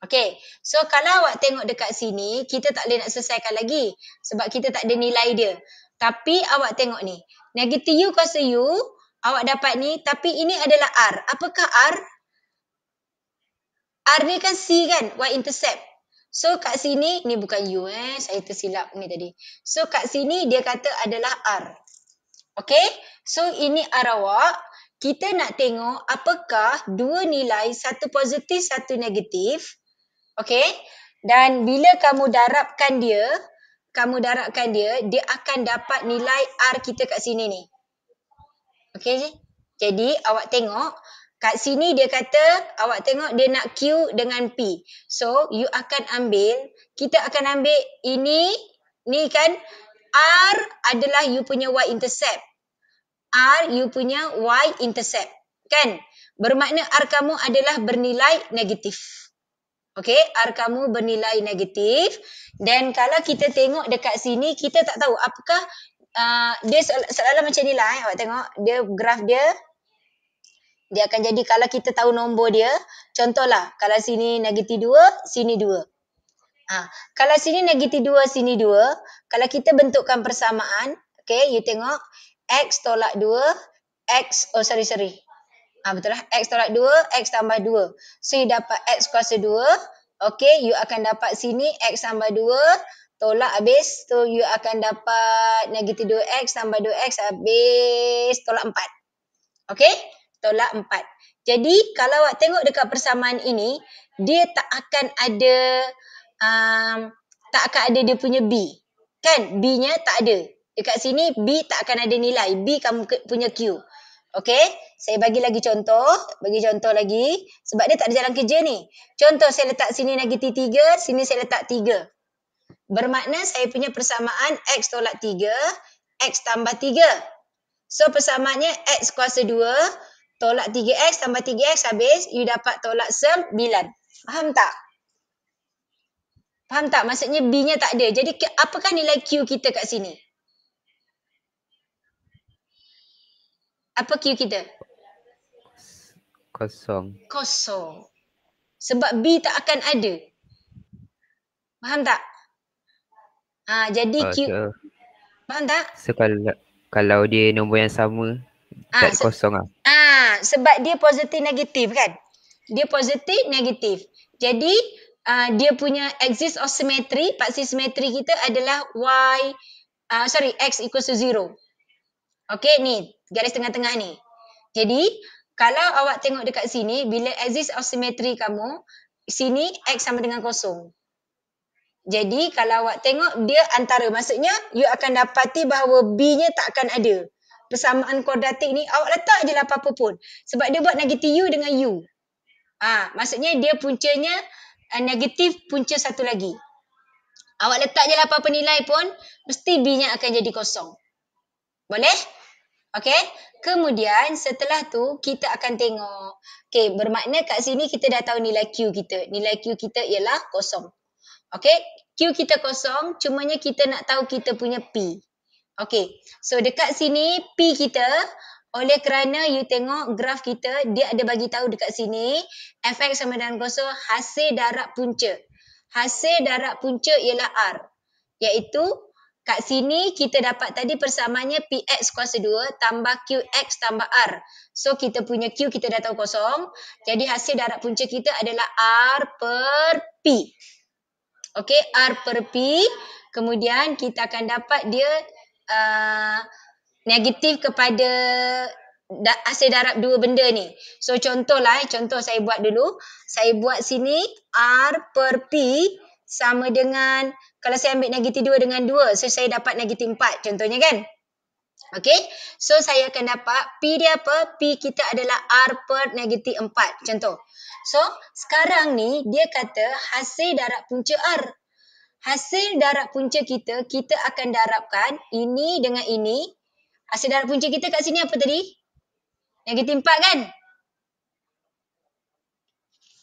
Okey, so kalau awak tengok dekat sini, kita tak boleh nak selesaikan lagi. Sebab kita tak ada nilai dia. Tapi awak tengok ni. Negatif U kuasa U, awak dapat ni. Tapi ini adalah R. Apakah R? R ni kan C kan? Y-intercept. So kat sini, ni bukan U saya tersilap ni tadi. So kat sini dia kata adalah R. Okey? So ini R awak. Kita nak tengok apakah dua nilai, satu positif, satu negatif. Okey? Dan bila kamu darabkan dia, kamu darabkan dia, dia akan dapat nilai R kita kat sini ni. Okey je? Jadi awak tengok kat sini dia kata awak tengok dia nak Q dengan P. So you akan ambil, kita akan ambil ini, ni kan R adalah you punya Y intercept. R you punya Y intercept. Kan? Bermakna R kamu adalah bernilai negatif. Okey, R kamu bernilai negatif. Dan kalau kita tengok dekat sini, kita tak tahu apakah dia seolah-olah macam ni lah. Awak tengok, dia graf dia akan jadi kalau kita tahu nombor dia. Contohlah, kalau sini negatif 2, sini 2. Kalau sini negatif 2, sini 2. Kalau kita bentukkan persamaan, okay, you tengok X tolak 2, X, betul lah. X tolak 2, X tambah 2. So, you dapat X kuasa 2. Okay, you akan dapat sini X tambah 2. Tolak habis. So, you akan dapat negatif 2X tambah 2X habis. Tolak 4. Okay, tolak 4. Jadi, kalau awak tengok dekat persamaan ini, dia tak akan ada dia punya B. Kan? B-nya tak ada. Dekat sini, B tak akan ada nilai. B kamu punya Q. Okey, saya bagi lagi contoh. Bagi contoh lagi. Sebab dia tak ada jalan kerja ni. Contoh saya letak sini negatif 3, sini saya letak 3. Bermakna saya punya persamaan X tolak 3, X tambah 3. So persamaannya X kuasa 2, tolak 3X tambah 3X habis, you dapat tolak 9. Faham tak? Faham tak? Maksudnya B-nya tak ada. Jadi apakah nilai Q kita kat sini? Apa Q kita? Kosong. Sebab B tak akan ada. Faham tak? Jadi Q. Faham tak? So kalau dia nombor yang sama, tak kosong lah. Sebab dia positif negatif kan? Dia positif negatif. Jadi dia punya axis of symmetry, paksi simetri kita adalah X equals to 0. Okey, ni garis tengah-tengah ni. Jadi, kalau awak tengok dekat sini, bila axis of symmetry kamu, sini X sama dengan 0. Jadi, kalau awak tengok, dia antara. Maksudnya, you akan dapati bahawa B-nya tak akan ada. Persamaan kuadratik ni, awak letak je lah apa-apa pun. Sebab dia buat negatif U dengan U. Maksudnya, dia puncanya negatif punca satu lagi. Awak letak je lah apa-apa nilai pun, mesti B-nya akan jadi 0. Boleh? Okey. Kemudian setelah tu kita akan tengok. Okey, bermakna kat sini kita dah tahu nilai Q kita. Nilai Q kita ialah 0. Okey, Q kita 0, cumanya kita nak tahu kita punya P. Okey. So dekat sini P kita, oleh kerana you tengok graf kita, dia ada bagi tahu dekat sini Fx sama dengan 0 hasil darab punca. Hasil darab punca ialah R. Iaitu kat sini kita dapat tadi persamaannya Px kuasa 2 tambah Qx tambah R. So kita punya Q kita dah tahu 0. Jadi hasil darab punca kita adalah R per P. Okey, R per P. Kemudian kita akan dapat dia negatif kepada hasil darab dua benda ni. So contoh saya buat dulu. Saya buat sini R per P sama dengan, kalau saya ambil negatif 2 dengan 2, so saya dapat negatif 4 contohnya kan. Okey, so saya akan dapat P dia apa? P kita adalah R per negatif 4 contoh. So sekarang ni dia kata hasil darab punca R. Hasil darab punca kita akan darabkan ini dengan ini. Hasil darab punca kita kat sini apa tadi? Negatif 4 kan?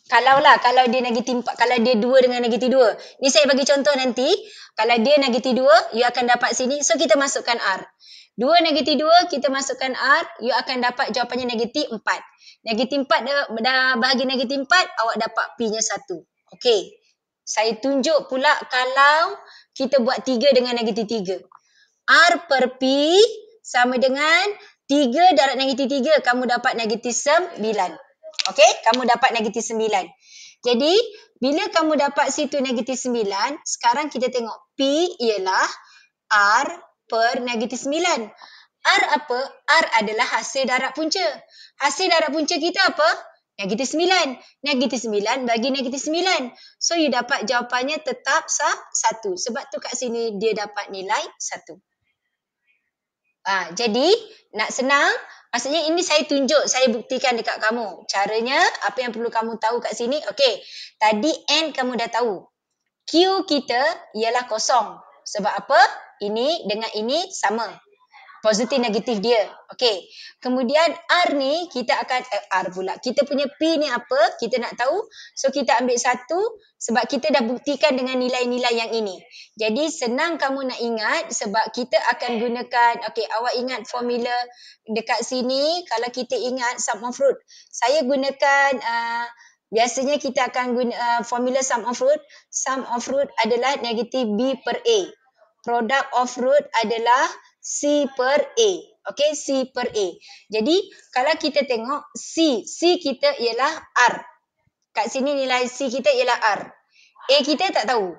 Kalau dia negatif 4, kalau dia 2 dengan negatif 2. Ni saya bagi contoh nanti. Kalau dia negatif 2, you akan dapat sini. So kita masukkan R. 2 negatif 2, kita masukkan R. You akan dapat jawapannya negatif 4. Negatif 4 dah bahagi negatif 4, awak dapat P-nya 1. Okey. Saya tunjuk pula kalau kita buat 3 dengan negatif 3. R per P sama dengan 3 darab negatif 3. Kamu dapat negatif 9. Okey, kamu dapat negatif 9. Jadi, bila kamu dapat situ negatif 9, sekarang kita tengok P ialah R per negatif 9. R apa? R adalah hasil darab punca. Hasil darab punca kita apa? Negatif 9. Negatif 9 bagi negatif 9. So, you dapat jawapannya tetap 1. Sebab tu kat sini dia dapat nilai 1. Jadi, nak senang, maksudnya ini saya tunjuk, saya buktikan dekat kamu. Caranya, apa yang perlu kamu tahu kat sini. Okey, tadi N kamu dah tahu. Q kita ialah kosong. Sebab apa? Ini dengan ini sama. Positif negatif dia. Okey. Kemudian R ni kita akan R pula. Kita punya P ni apa? Kita nak tahu. So kita ambil 1 sebab kita dah buktikan dengan nilai-nilai yang ini. Jadi senang kamu nak ingat sebab kita akan gunakan, okey, awak ingat formula dekat sini kalau kita ingat sum of root. Saya gunakan biasanya kita akan guna formula sum of root. Sum of root adalah negatif B per A. Product of root adalah C per A. Okey, C per A. Jadi, kalau kita tengok C kita ialah R. Kat sini nilai C kita ialah R. A kita tak tahu.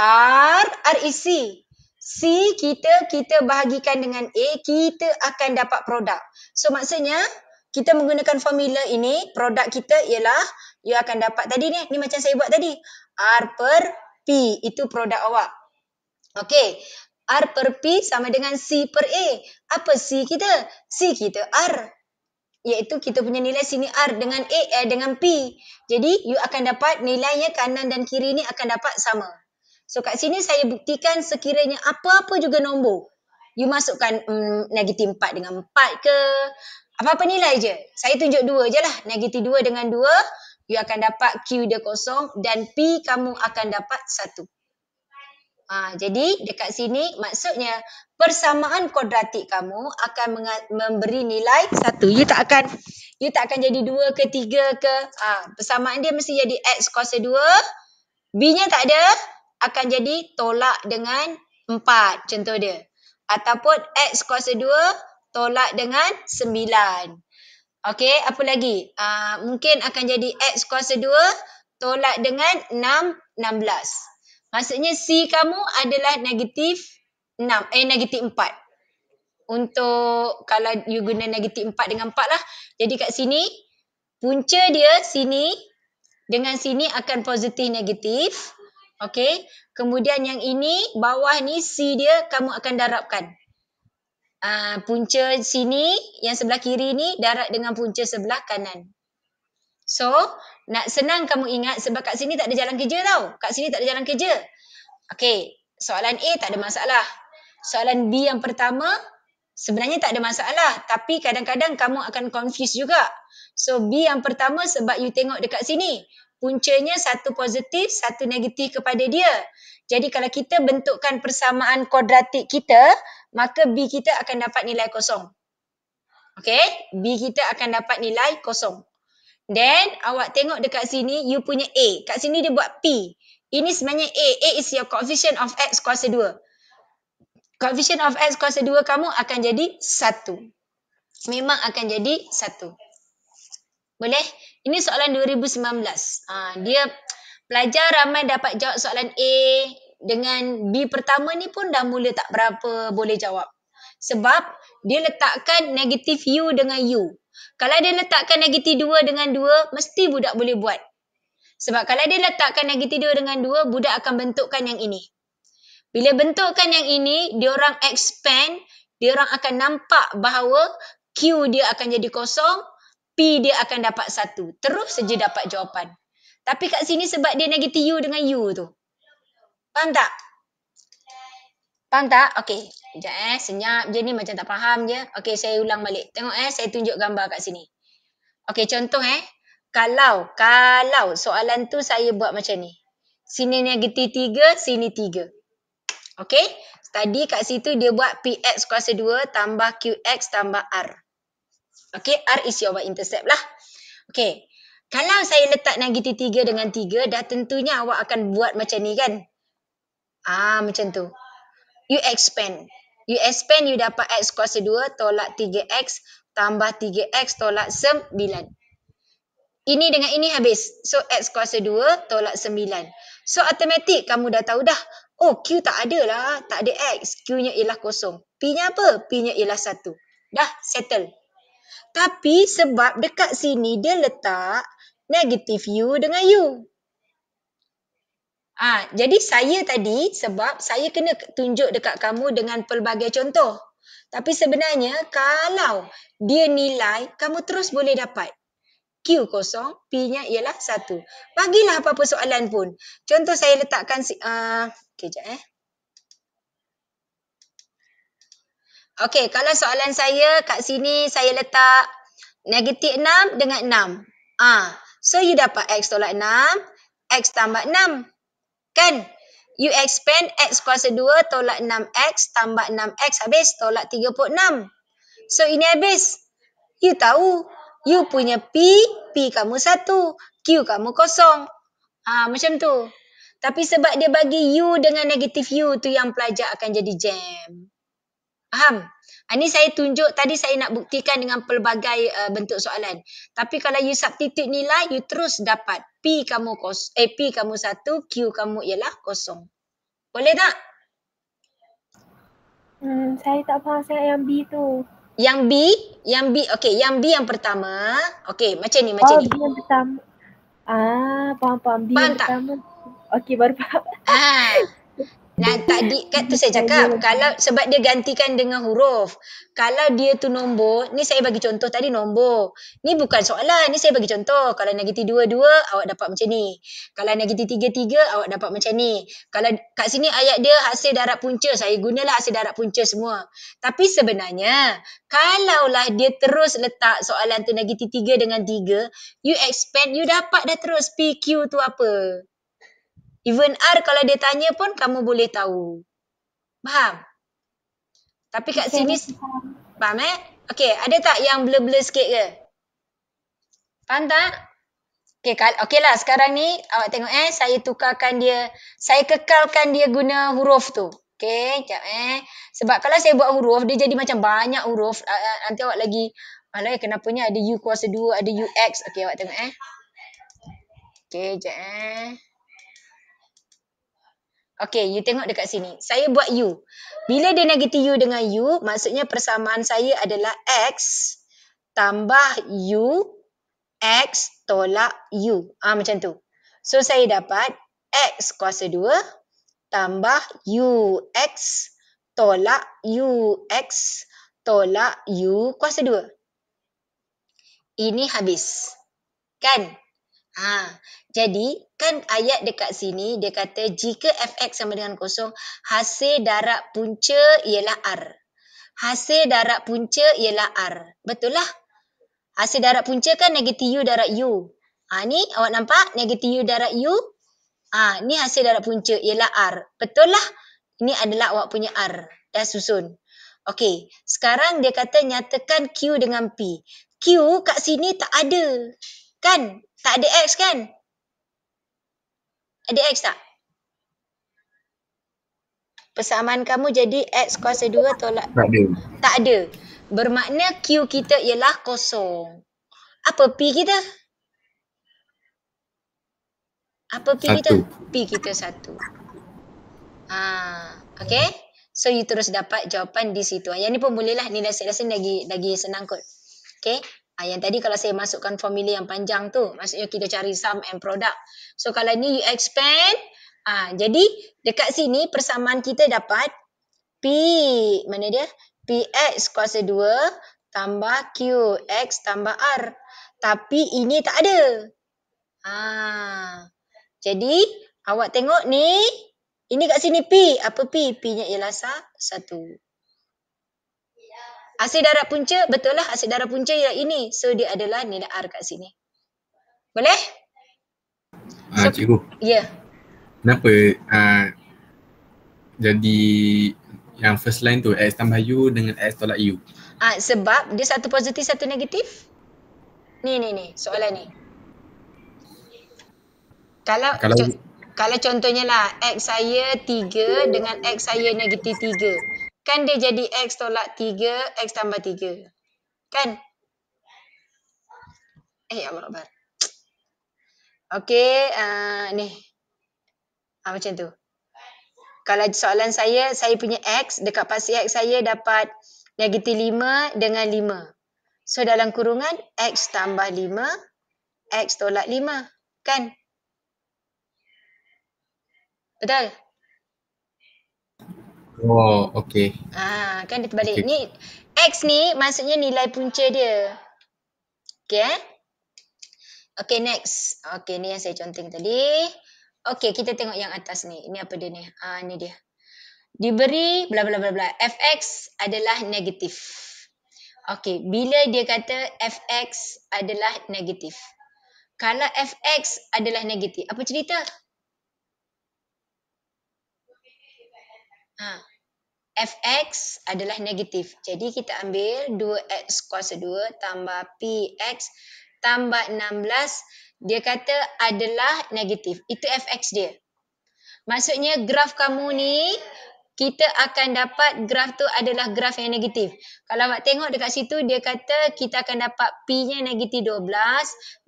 R is C. C kita bahagikan dengan A, kita akan dapat produk. So, maksudnya, kita menggunakan formula ini, produk kita ialah, you akan dapat tadi ni macam saya buat tadi. R per P, itu produk awak. Okey. R per P sama dengan C per A. Apa C kita? C kita R. Iaitu kita punya nilai sini R dengan A dengan P. Jadi you akan dapat nilainya kanan dan kiri ni akan dapat sama. So kat sini saya buktikan sekiranya apa-apa juga nombor. You masukkan negatif 4 dengan 4 ke. Apa-apa nilai je. Saya tunjuk 2 je lah. Negatif 2 dengan 2. You akan dapat Q dia kosong dan P kamu akan dapat 1. Jadi dekat sini maksudnya persamaan kuadratik kamu akan memberi nilai 1. You tak akan jadi 2 ke 3 ke. Persamaan dia mesti jadi X kuasa 2. B-nya tak ada, akan jadi tolak dengan 4 contoh dia. Ataupun X kuasa 2 tolak dengan 9. Okey, apa lagi? Mungkin akan jadi X kuasa 2 tolak dengan 16. Maksudnya C kamu adalah negatif 6, negatif 4. Untuk kalau you guna negatif 4 dengan 4 lah. Jadi kat sini, punca dia sini dengan sini akan positif negatif. Okey. Kemudian yang ini, bawah ni C dia kamu akan darabkan. Punca sini, yang sebelah kiri ni darab dengan punca sebelah kanan. So, nak senang kamu ingat sebab kat sini tak ada jalan kerja tau. Kat sini tak ada jalan kerja. Okey, soalan A tak ada masalah. Soalan B yang pertama sebenarnya tak ada masalah. Tapi kadang-kadang kamu akan confuse juga. So, B yang pertama sebab you tengok dekat sini. Puncanya satu positif, satu negatif kepada dia. Jadi kalau kita bentukkan persamaan kuadratik kita, maka B kita akan dapat nilai kosong. Okey, B kita akan dapat nilai kosong. Then, awak tengok dekat sini, you punya A. Kat sini dia buat P. Ini sebenarnya A. A is your coefficient of X kuasa 2. Coefficient of X kuasa 2 kamu akan jadi 1. Memang akan jadi 1. Boleh? Ini soalan 2019. Dia pelajar ramai dapat jawab soalan A dengan B pertama ni pun dah mula tak berapa boleh jawab. Sebab dia letakkan negatif U dengan U. Kalau dia letakkan negatif 2 dengan 2, mesti budak boleh buat. Sebab kalau dia letakkan negatif 2 dengan 2, budak akan bentukkan yang ini. Bila bentukkan yang ini, diorang expand, diorang akan nampak bahawa Q dia akan jadi kosong, P dia akan dapat 1. Terus saja dapat jawapan. Tapi kat sini sebab dia negatif U dengan U tu. Faham tak? Faham tak? Okey. Sekejap senyap je ni macam tak faham je. Okey, saya ulang balik. Tengok saya tunjuk gambar kat sini. Okey, contoh Kalau soalan tu saya buat macam ni. Sini negatif 3, sini 3. Okey? Tadi kat situ dia buat PX kuasa 2 tambah QX tambah R. Okey, R is your y-intercept lah. Okey. Kalau saya letak negatif 3 dengan 3, dah tentunya awak akan buat macam ni kan? Macam tu. You expand, you dapat X kuasa 2 tolak 3X tambah 3X tolak 9. Ini dengan ini habis. So, X kuasa 2 tolak 9. So, automatik kamu dah tahu dah. Oh, Q tak ada lah. Tak ada X. Q-nya ialah kosong. P-nya apa? P-nya ialah 1. Dah, settle. Tapi sebab dekat sini dia letak negative U dengan U. Jadi saya tadi sebab saya kena tunjuk dekat kamu dengan pelbagai contoh. Tapi sebenarnya kalau dia nilai, kamu terus boleh dapat. Q kosong, P-nya ialah 1. Bagilah apa-apa soalan pun. Contoh saya letakkan, sekejap Okey, kalau soalan saya kat sini saya letak negatif 6 dengan 6. So you dapat X tolak 6, X tambah 6. Kan? You expand X kuasa 2 tolak 6X tambah 6X habis tolak 36. So ini habis. You tahu, you punya P kamu 1, Q kamu kosong. Macam tu. Tapi sebab dia bagi U dengan negatif U tu yang pelajar akan jadi jam. Faham? Ini saya tunjuk, tadi saya nak buktikan dengan pelbagai bentuk soalan. Tapi kalau you substitute nilai, you terus dapat P kamu 1, Q kamu ialah kosong. Boleh tak? Saya tak faham sangat yang B tu. Yang B, okey, yang B yang pertama. Okey, macam ni. B yang pertama. Faham. B Faham yang tak? pertama. Okey, baru faham. Nah, tadi kan tu saya cakap, kalau sebab dia gantikan dengan huruf. Kalau dia tu nombor, ni saya bagi contoh tadi nombor. Ni bukan soalan, ni saya bagi contoh. Kalau negatif 2, awak dapat macam ni. Kalau negatif 3, awak dapat macam ni. Kalau kat sini ayat dia hasil darab punca, saya gunalah hasil darab punca semua. Tapi sebenarnya, kalaulah dia terus letak soalan tu negatif 3 dengan 3, you expand, you dapat dah terus PQ tu apa. Even R kalau dia tanya pun kamu boleh tahu. Faham? Tapi kat sini faham Okey, ada tak yang blur-blur sikit ke? Faham tak? Okey lah sekarang ni awak tengok saya tukarkan dia, saya kekalkan dia guna huruf tu. Okey, jap Sebab kalau saya buat huruf dia jadi macam banyak huruf, nanti awak lagi kenapanya ada U kuasa 2, ada UX. Okey, awak tengok Okey, jap Okey, you tengok dekat sini. Saya buat U. Bila dia negatif U dengan U, maksudnya persamaan saya adalah X tambah U, X tolak U. Macam tu. So, saya dapat X kuasa 2 tambah UX tolak UX tolak U kuasa 2. Ini habis. Kan? Jadi kan ayat dekat sini dia kata jika fx sama dengan kosong, hasil darab punca ialah R. Hasil darab punca ialah R. Betul lah. Hasil darab punca kan negatif U darab U. Ni awak nampak negatif U darab U. Ni hasil darab punca ialah R. Betul lah. Ini adalah awak punya R. Dah susun. Okey, sekarang dia kata nyatakan Q dengan P. Q kat sini tak ada. Kan? Tak ada X kan? Ada X tak? Persamaan kamu jadi X kuasa 2 tolak. Tak ada. Bermakna Q kita ialah kosong. Apa P kita? Apa P kita? P kita 1. Okay. So you terus dapat jawapan di situ. Yang ni pun bolehlah. Ni saya rasa lagi senang kot. Okay. Yang tadi kalau saya masukkan formula yang panjang tu, maksudnya kita cari sum and product. So kalau ni you expand, jadi dekat sini persamaan kita dapat P, mana dia? PX kuasa 2 tambah QX tambah R. Tapi ini tak ada. Jadi awak tengok ni, ini kat sini P. Apa P? P-nya ialah 1. Hasil darab punca, betul lah hasil darab punca ialah ini. So, dia adalah nilai R kat sini. Boleh? Cikgu. Ya. Kenapa jadi yang first line tu X tambah U dengan X tolak U? Sebab dia satu positif, satu negatif. Ni, soalan ni. Kalau contohnya lah, X saya 3 dengan X saya negatif 3. Kan dia jadi X tolak 3, X tambah 3. Kan? Allah Akbar. Okey, ni. Macam tu. Kalau soalan saya punya X, dekat pasti X saya dapat negatif 5 dengan 5. So dalam kurungan X tambah 5, X tolak 5. Kan? Betul? Oh, okey. Kan dia terbalik. Okey. Ni X ni maksudnya nilai punca dia. Okay Okay, next. Okay, ni yang saya conteng tadi. Okay, kita tengok yang atas ni. Ini apa dia ni? Ni dia. Diberi bla bla bla bla. Fx adalah negatif. Okay, bila dia kata Fx adalah negatif. Kalau Fx adalah negatif, apa cerita? Fx adalah negatif. Jadi kita ambil 2x kuasa 2 tambah px tambah 16. Dia kata adalah negatif. Itu Fx dia. Maksudnya graf kamu ni, kita akan dapat graf tu adalah graf yang negatif. Kalau awak tengok dekat situ, dia kata kita akan dapat P-nya negatif 12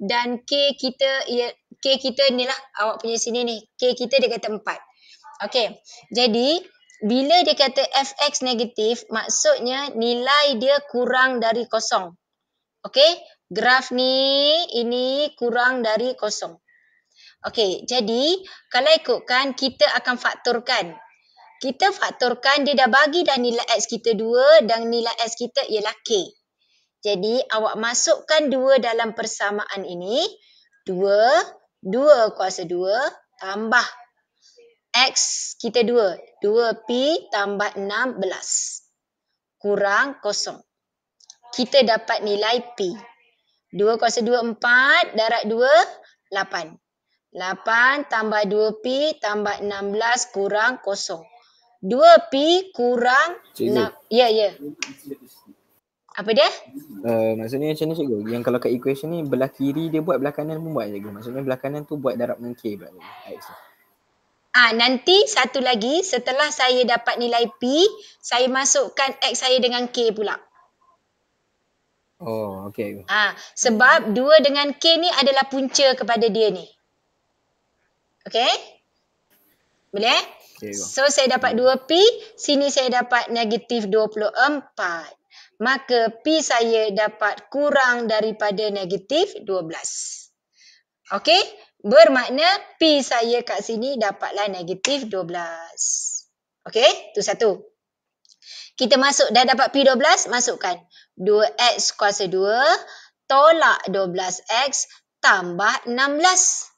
dan K kita ni lah, awak punya sini ni. K kita dia kata 4. Okey, jadi bila dia kata Fx negatif, maksudnya nilai dia kurang dari kosong. Okey, graf ni ini kurang dari kosong. Okey, jadi kalau ikutkan kita akan faktorkan. Kita faktorkan dia dah bagi dah nilai X kita 2 dan nilai X kita ialah K. Jadi awak masukkan 2 dalam persamaan ini. 2 kuasa 2 tambah X kita 2. 2P tambah 16 kurang kosong. Kita dapat nilai P. 2 kuasa 2 4 darab 2 8. 8 tambah 2P tambah 16 kurang kosong. 2P kurang 6. Ya. Apa dia? Maksudnya macam ni cikgu. Yang kalau kat equation ni belah kiri dia buat, belah kanan pun buat cikgu. Maksudnya belah kanan tu buat darab dengan K pula. X tu. Nanti satu lagi setelah saya dapat nilai P, saya masukkan X saya dengan K pula. Oh, okey. Sebab 2 dengan K ni adalah punca kepada dia ni. Okey? Boleh? Okay, so saya dapat 2P, sini saya dapat negatif 24. Maka P saya dapat kurang daripada negatif 12. Okey? Bermakna P saya kat sini dapatlah negatif 12. Okey? Itu satu. Kita masuk, dah dapat P12, masukkan. 2X kuasa 2 tolak 12X tambah 16.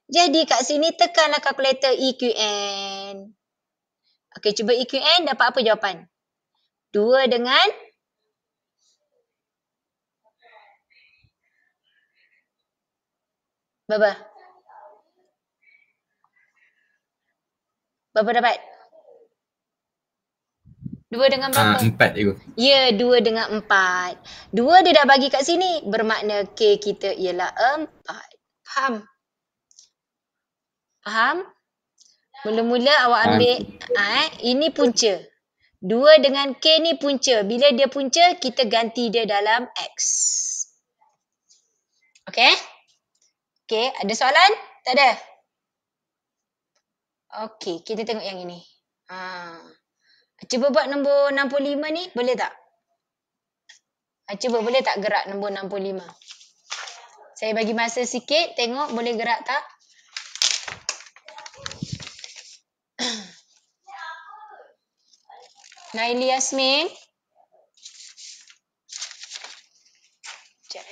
Jadi kat sini tekanlah kalkulator EQN. Okey, cuba EQN dapat apa jawapan? 2 dengan berapa? Berapa dapat? 2 dengan berapa? 4 cikgu. Ya, 2 dengan 4. 2 dia dah bagi kat sini. Bermakna K kita ialah 4. Faham? Mula-mula awak ambil, ini punca. 2 dengan K ni punca. Bila dia punca, kita ganti dia dalam X. Okey? Okey, ada soalan? Tak ada? Okey, kita tengok yang ini. Cuba buat nombor 65 ni, boleh tak? Cuba boleh tak gerak nombor 65? Saya bagi masa sikit, tengok boleh gerak tak? Naili Yasmin. Sekejap.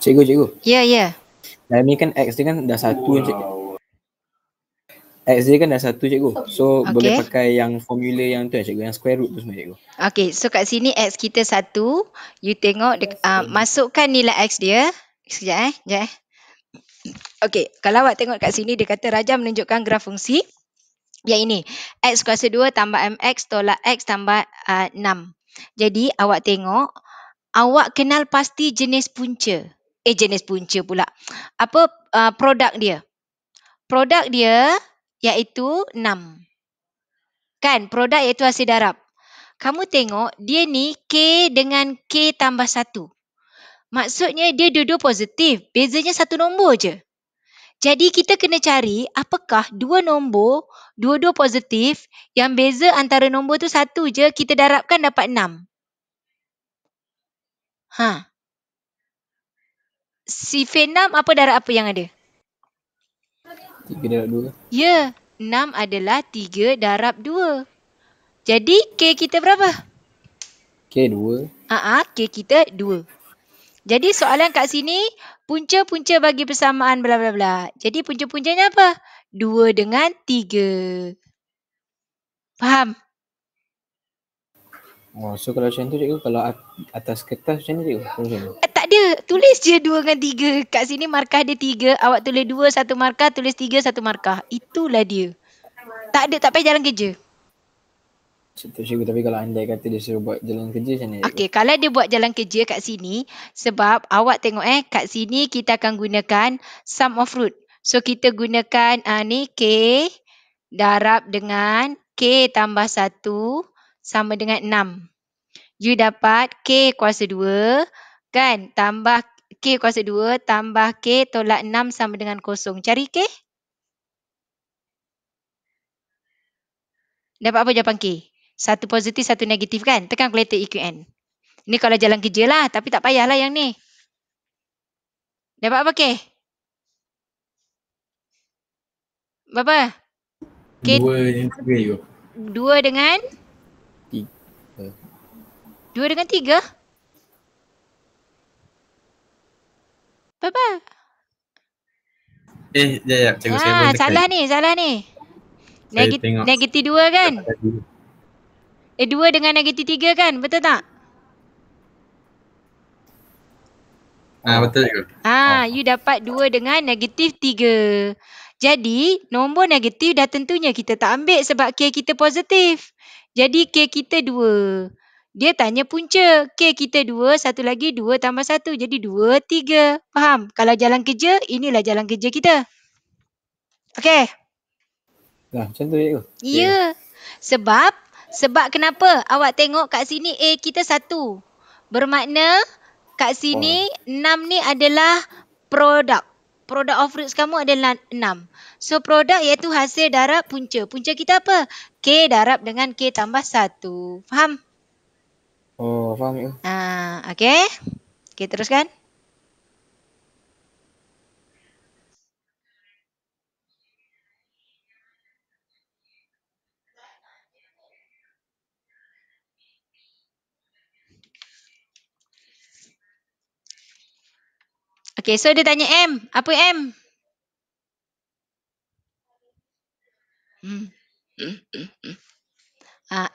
Cikgu. Ya. Dah ni kan X dia kan dah satu cikgu. X dia kan dah satu cikgu. So boleh pakai yang formula yang tu cikgu, yang square root tu semua cikgu. Okey, so kat sini X kita 1. You tengok masukkan nilai X dia. Sekejap eh. Okey, kalau awak tengok kat sini dia kata Raja menunjukkan graf fungsi yang ini. X kuasa 2 tambah MX tolak X tambah 6. Jadi awak tengok, awak kenal pasti jenis punca. Jenis punca pula. Apa produk dia? Produk dia iaitu 6. Kan, produk iaitu hasil darab. Kamu tengok, dia ni K dengan K tambah 1. Maksudnya dia dua-dua positif. Bezanya satu nombor je. Jadi kita kena cari apakah dua nombor, dua-dua positif, yang beza antara nombor tu satu je, kita darabkan dapat 6. Sifar 6 apa darab apa yang ada? 3 darab 2. Ya, 6 adalah 3 darab 2. Jadi K kita berapa? K 2. K kita 2. Jadi soalan kat sini, punca-punca bagi persamaan bla bla bla. Jadi punca-puncanya apa? 2 dengan 3. Faham? Oh, so kalau macam tu cikgu, kalau atas kertas macam ni cikgu? Tak ada. Tulis je 2 dengan 3. Kat sini markah dia 3. Awak tulis 2 satu markah, tulis 3 satu markah. Itulah dia. Tak ada, tak payah jalan kerja. Cikgu, tapi kalau andai kata dia suruh buat jalan kerja macam ni? Okey, kalau dia buat jalan kerja kat sini, sebab awak tengok kat sini kita akan gunakan sum of root. So kita gunakan ni K darab dengan K tambah 1 sama dengan 6. You dapat K kuasa 2 kan, tambah K kuasa 2 tambah K tolak 6 sama dengan 0. Cari K. Dapat apa jawapan K? Satu positif, satu negatif kan? Tekan calculator EQN. Ni kalau jalan kerja lah, tapi tak payahlah yang ni. Dapat apa K? Berapa? K 2 dengan 3 je. 2 dengan? 2 dengan 3? Berapa? Sekejap cikgu, saya boleh tekan. Salah ni. Saya tengok. Negatif 2 kan? 2 dengan negatif 3 kan? Betul tak? Betul cikgu. You dapat 2 dengan negatif 3. Jadi, nombor negatif dah tentunya kita tak ambil sebab K kita positif. Jadi, K kita 2. Dia tanya punca. K kita 2, satu lagi 2 tambah 1. Jadi 2, 3. Faham? Kalau jalan kerja, inilah jalan kerja kita. Okey? Macam tu cikgu? Ya. Sebab kenapa? Awak tengok kat sini A kita 1. Bermakna kat sini 6 ni adalah produk. Produk of roots kamu adalah 6. So produk iaitu hasil darab punca. Punca kita apa? K darab dengan K tambah 1. Faham? Faham cikgu. Okey. Okey, teruskan. Okey, so dia tanya M. Apa M?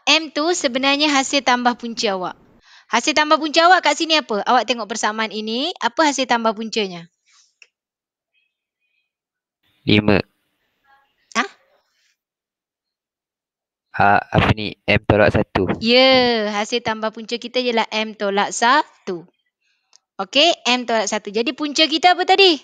M tu sebenarnya hasil tambah punca awak. Hasil tambah punca awak kat sini apa? Awak tengok persamaan ini. Apa hasil tambah puncanya? 5. Apa ni? M tolak 1. Ya, hasil tambah punca kita ialah M tolak 1. Okey, M tolak 1. Jadi punca kita apa tadi?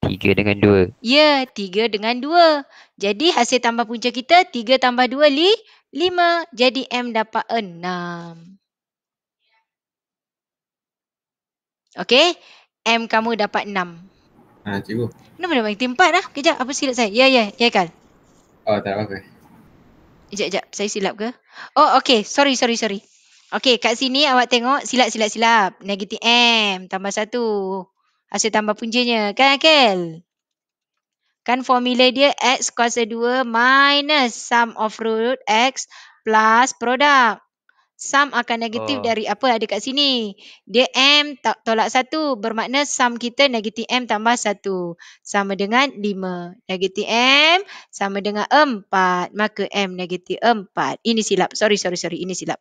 3 dengan 2. Ya, 3 dengan 2. Jadi hasil tambah punca kita 3 tambah 2, 5. Jadi M dapat 6. Okey, M kamu dapat 6. Cikgu. Kenapa dah bagi 4 lah? Kejap, apa silap saya? Ya, Kal. Tak apa. Sekejap, saya silap ke? Okey, sorry. Okey, kat sini awak tengok silap. Negatif M tambah 1. Hasil tambah puncanya. Kan, Akil? Kan formula dia X kuasa 2 minus sum of root X plus produk. Sum akan negatif Oh. dari apa ada kat sini. Dia M tolak 1. Bermakna sum kita negatif M tambah 1. Sama dengan 5. Negatif M sama dengan 4. Maka M negatif 4. Ini silap. Sorry. Ini silap.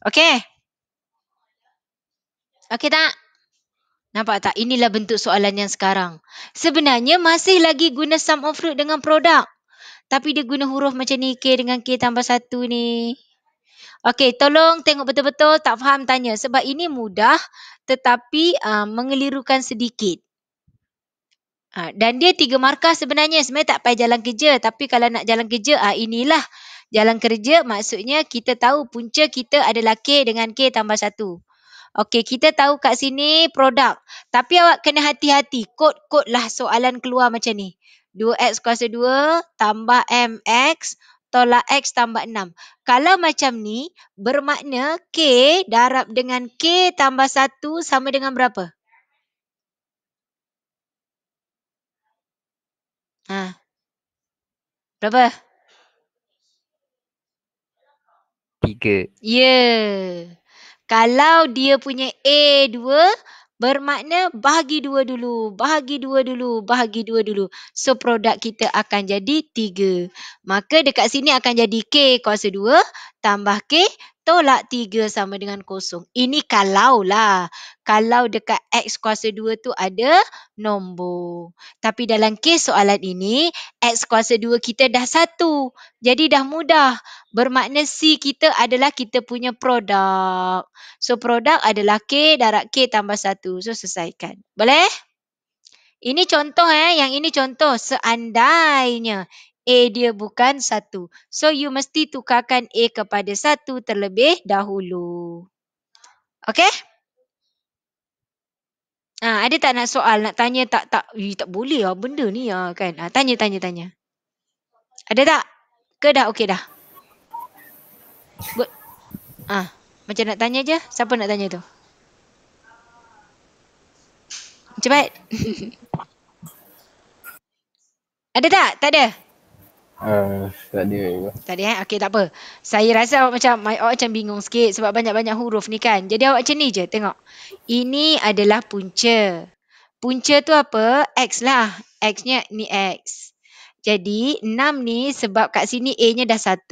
Okey. Okey tak? Nampak tak? Inilah bentuk soalan yang sekarang. Sebenarnya masih lagi guna sum of root dengan produk. Tapi dia guna huruf macam ni. K dengan K tambah 1 ni. Okey, tolong tengok betul-betul, tak faham tanya. Sebab ini mudah tetapi mengelirukan sedikit. Dan dia 3 markah sebenarnya. Sebenarnya tak payah jalan kerja. Tapi kalau nak jalan kerja, inilah jalan kerja. Maksudnya kita tahu punca kita adalah K dengan K tambah 1. Okey, kita tahu kat sini produk. Tapi awak kena hati-hati. Kod-kod lah soalan keluar macam ni. 2X kuasa 2 tambah MX tolak X tambah 6. Kalau macam ni, bermakna K darab dengan K tambah 1 sama dengan berapa? Berapa? 3. Ya. Kalau dia punya A2, bermakna bahagi 2 dulu. So, produk kita akan jadi 3. Maka dekat sini akan jadi K kuasa 2 tambah K tolak 3 sama dengan 0. Ini kalau lah. Kalau dekat X kuasa 2 tu ada nombor. Tapi dalam kes soalan ini, X kuasa 2 kita dah 1. Jadi dah mudah. Bermakna C kita adalah kita punya produk. So, produk adalah K darab K tambah 1. So, selesaikan. Boleh? Ini contoh Yang ini contoh. Seandainya A dia bukan 1. So, you mesti tukarkan A kepada 1 terlebih dahulu. Okay? Ada tak nak soal? Nak tanya tak? Tak boleh lah benda ni kan. Tanya. Ada tak? Ke dah okey dah? Macam nak tanya je. Siapa nak tanya tu? Cepat. Ada tak? Tak ada? Tak ada. Tak ada Okey, tak apa. Saya rasa awak macam bingung sikit sebab banyak-banyak huruf ni kan. Jadi awak macam ni je. Tengok. Ini adalah punca. Punca tu apa? X lah. X-nya ni X. Jadi 6 ni sebab kat sini A-nya dah 1.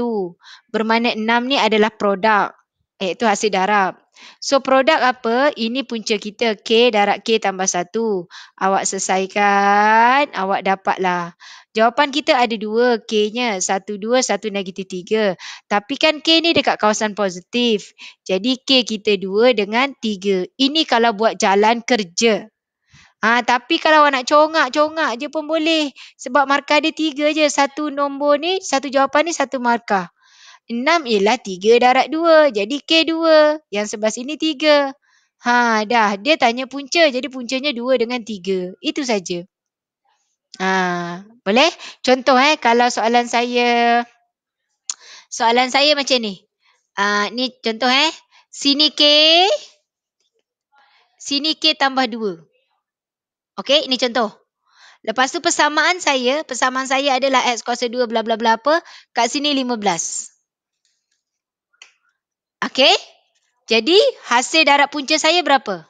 Bermakna 6 ni adalah produk. Iaitu hasil darab. So produk apa? Ini punca kita. K darab K tambah 1. Awak selesaikan. Awak dapatlah. Jawapan kita ada 2. K-nya 1, 2, 1 negatif 3. Tapi kan K ni dekat kawasan positif. Jadi K kita 2 dengan 3. Ini kalau buat jalan kerja. Tapi kalau awak nak congak je pun boleh. Sebab markah dia 3 je. Satu nombor ni, satu jawapan ni satu markah. 6 ialah 3 darab 2. Jadi K 2. Yang sebelah sini 3. Dah. Dia tanya punca. Jadi puncanya 2 dengan 3. Itu saja. Boleh? Contoh kalau soalan saya macam ni. Ni contoh Sini K. Sini K tambah 2. Okey, ini contoh. Lepas tu persamaan saya adalah X kuasa 2 bla bla bla apa. Kat sini 15. Okey? Jadi hasil darab punca saya berapa?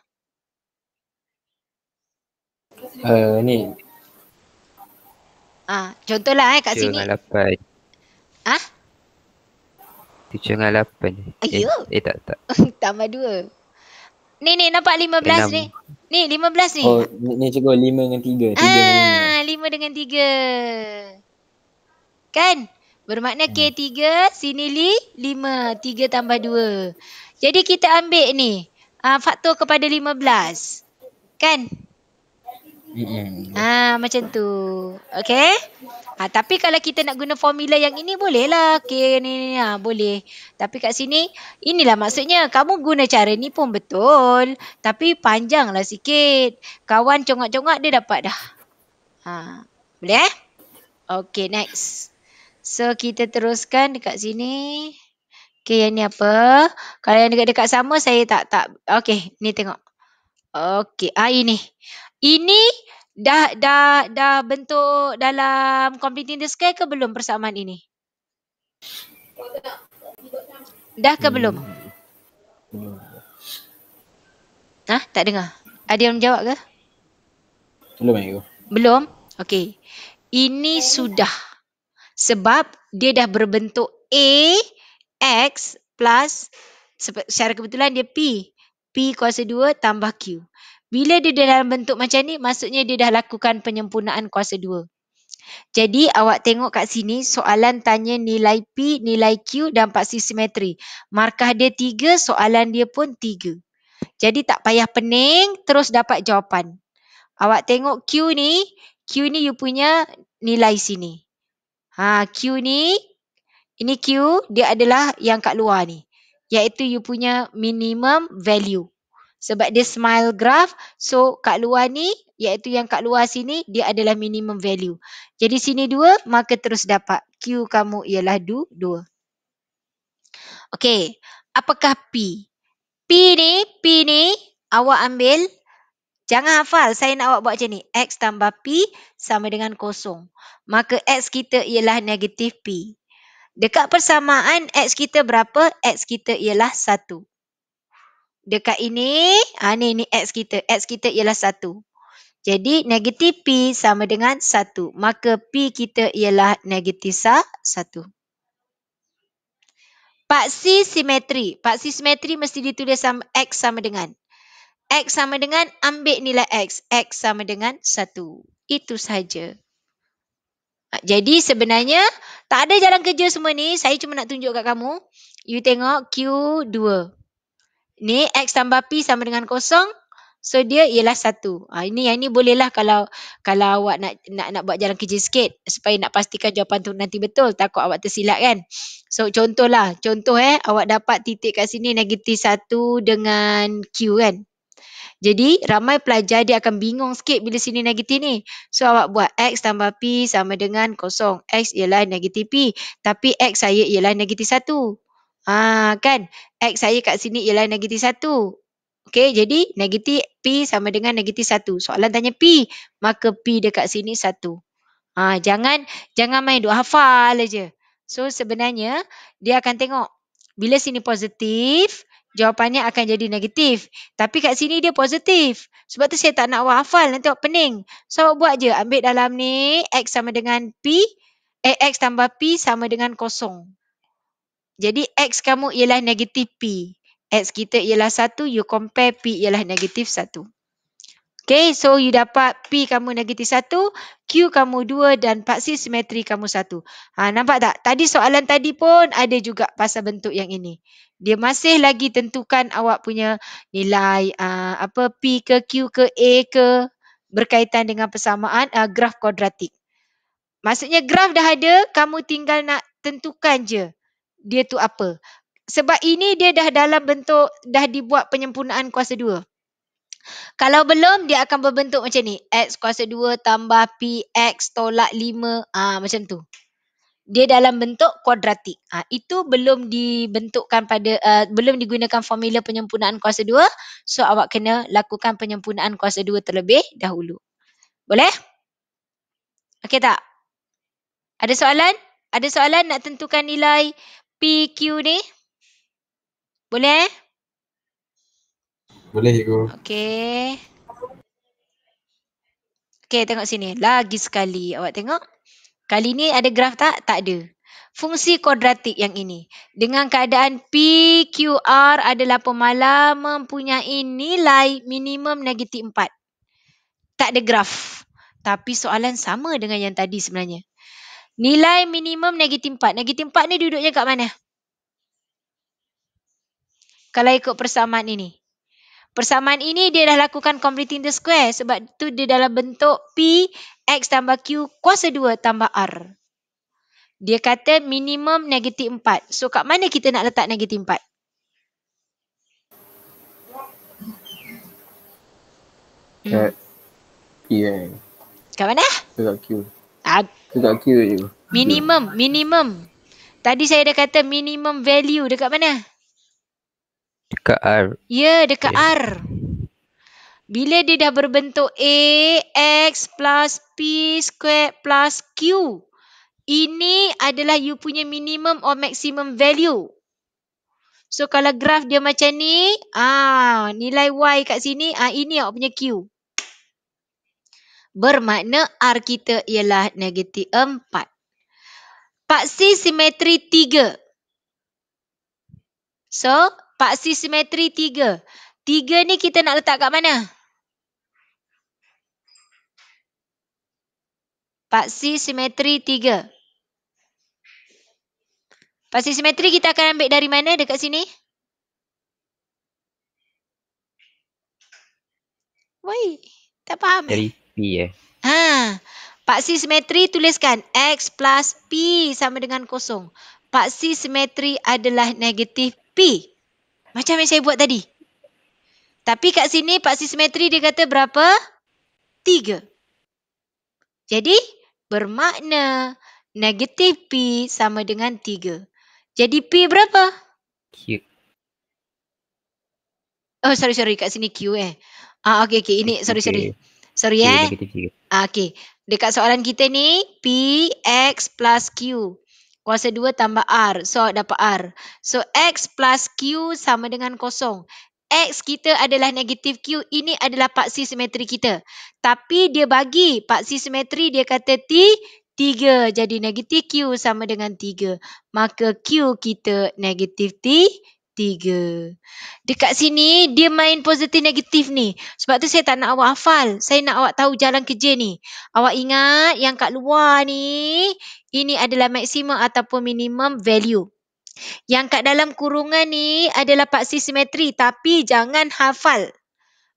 Ni. Contohlah kat sini. 7 dengan 8. 7 dengan 8. Tak. Tambah 2. Ni nampak 15 ni. Ni 15 ni. Ni cikgu 5 dengan 3. 5 dengan 3. Kan? Bermakna K3, sini 5. 3 tambah 2. Jadi kita ambil ni. Faktor kepada 15. Kan? Macam tu. Okey? Tapi kalau kita nak guna formula yang ini bolehlah. K ni boleh. Tapi kat sini inilah maksudnya kamu guna cara ni pun betul. Tapi panjanglah sikit. Kawan congak-congak dia dapat dah. Boleh Okey, next. So kita teruskan dekat sini. Okey, yang ni apa? Kalau yang dekat-dekat sama saya tak. Okey, ni tengok. Okey, ini. Ini dah bentuk dalam completing the square ke belum persamaan ini? Dah ke belum? Tak dengar? Ada yang jawab ke? Belum aku. Belum? Okey. Ini sudah. Sebab dia dah berbentuk A, X plus, secara kebetulan dia P. P kuasa 2 tambah Q. Bila dia dalam bentuk macam ni, maksudnya dia dah lakukan penyempurnaan kuasa 2. Jadi awak tengok kat sini, soalan tanya nilai P, nilai Q dan paksi simetri. Markah dia 3, soalan dia pun 3. Jadi tak payah pening, terus dapat jawapan. Awak tengok Q ni you punya nilai sini. Q ni, ini Q, dia adalah yang kat luar ni. Iaitu you punya minimum value. Sebab dia smile graph, so kat luar ni, iaitu yang kat luar sini, dia adalah minimum value. Jadi sini 2, maka terus dapat. Q kamu ialah 2. Okey, apakah P? P ni, awak ambil, jangan hafal, saya nak awak buat macam ni. X tambah P sama dengan 0. Maka X kita ialah negatif P. Dekat persamaan, X kita berapa? X kita ialah 1. Dekat ini, ni X kita. X kita ialah 1. Jadi, negatif P sama dengan 1. Maka P kita ialah negatif 1. Paksi simetri. Paksi simetri mesti ditulis sama X sama dengan. X sama dengan, ambil nilai X. X sama dengan 1. Itu sahaja. Jadi sebenarnya, tak ada jalan kerja semua ni. Saya cuma nak tunjuk kat kamu. You tengok Q2. Ni X tambah P sama dengan 0. So dia ialah 1. Yang ni bolehlah kalau awak nak buat jalan kerja sikit. Supaya nak pastikan jawapan tu nanti betul. Takut awak tersilap kan. So contohlah. Awak dapat titik kat sini negatif 1 dengan Q kan. Jadi ramai pelajar dia akan bingung sikit bila sini negatif ni. So awak buat X tambah P sama dengan 0. X ialah negatif P. Tapi X saya ialah negatif 1. Kan? X saya kat sini ialah negatif 1. Okey, jadi negatif P sama dengan negatif 1. Soalan tanya P. Maka P dekat sini 1. Jangan main duk hafal aja. So sebenarnya dia akan tengok. Bila sini positif, jawapannya akan jadi negatif. Tapi kat sini dia positif. Sebab tu saya tak nak awak hafal. Nanti awak pening. So awak buat je. Ambil dalam ni. X sama dengan P. X tambah P sama dengan 0. Jadi X kamu ialah negatif P. X kita ialah 1. You compare P ialah negatif 1. Okay. So you dapat P kamu negatif 1. Q kamu 2 dan paksi simetri kamu 1. Nampak tak? Tadi soalan tadi pun ada juga pasal bentuk yang ini. Dia masih lagi tentukan awak punya nilai P ke Q ke A ke berkaitan dengan persamaan graf kuadratik. Maksudnya graf dah ada, kamu tinggal nak tentukan je dia tu apa. Sebab ini dia dah dalam bentuk, dah dibuat penyempurnaan kuasa 2. Kalau belum, dia akan berbentuk macam ni. X kuasa 2 tambah P X tolak 5. Macam tu. Dia dalam bentuk kuadratik. Itu belum dibentukkan belum digunakan formula penyempurnaan kuasa 2. So, awak kena lakukan penyempurnaan kuasa 2 terlebih dahulu. Boleh? Okey tak? Ada soalan? Ada soalan nak tentukan nilai P, Q ni? Boleh? Boleh cikgu. Okey. Okey, tengok sini. Lagi sekali. Awak tengok. Kali ni ada graf tak? Tak ada. Fungsi kuadratik yang ini. Dengan keadaan PQR adalah pemalar mempunyai nilai minimum negatif 4. Tak ada graf. Tapi soalan sama dengan yang tadi sebenarnya. Nilai minimum negatif 4. Negatif 4 ni duduknya kat mana? Kalau ikut persamaan ini. Persamaan ini dia dah lakukan completing the square. Sebab tu dia dalam bentuk P, X tambah Q kuasa 2 tambah R. Dia kata minimum negatif 4. So kat mana kita nak letak negatif 4? Kat P kan. Kat mana? Kat Q. Kat Q je. Minimum. Tadi saya dah kata minimum value dekat mana? Dekat R. Ya, dekat R. Bila dia dah berbentuk A, X plus P square plus Q. Ini adalah you punya minimum or maximum value. So kalau graf dia macam ni, nilai Y kat sini, ini awak punya Q. Bermakna R kita ialah negatif 4. Paksi simetri 3. So, paksi simetri 3. 3 ni kita nak letak kat mana? Paksi simetri 3. Paksi simetri kita akan ambil dari mana dekat sini? Woi, tak faham Dari P paksi simetri tuliskan X plus P sama dengan kosong. Paksi simetri adalah negatif P. Macam yang saya buat tadi. Tapi kat sini paksi simetri dia kata berapa? 3. Jadi bermakna negatif P sama dengan 3. Jadi P berapa? Q. Oh, sorry. Kat sini Q Okay. Ini, sorry. Sorry Q negatif 3. Okay. Dekat soalan kita ni, P, X plus Q. Kuasa 2 tambah R. So, dapat R. So, X plus Q sama dengan kosong. X kita adalah negatif Q. Ini adalah paksi simetri kita. Tapi dia bagi paksi simetri dia kata 3. Jadi negatif Q sama dengan 3. Maka Q kita negatif 3. Dekat sini dia main positif negatif ni. Sebab tu saya tak nak awak hafal. Saya nak awak tahu jalan kerja ni. Awak ingat yang kat luar ni, ini adalah maksimum ataupun minimum value. Yang kat dalam kurungan ni adalah paksi simetri. Tapi jangan hafal.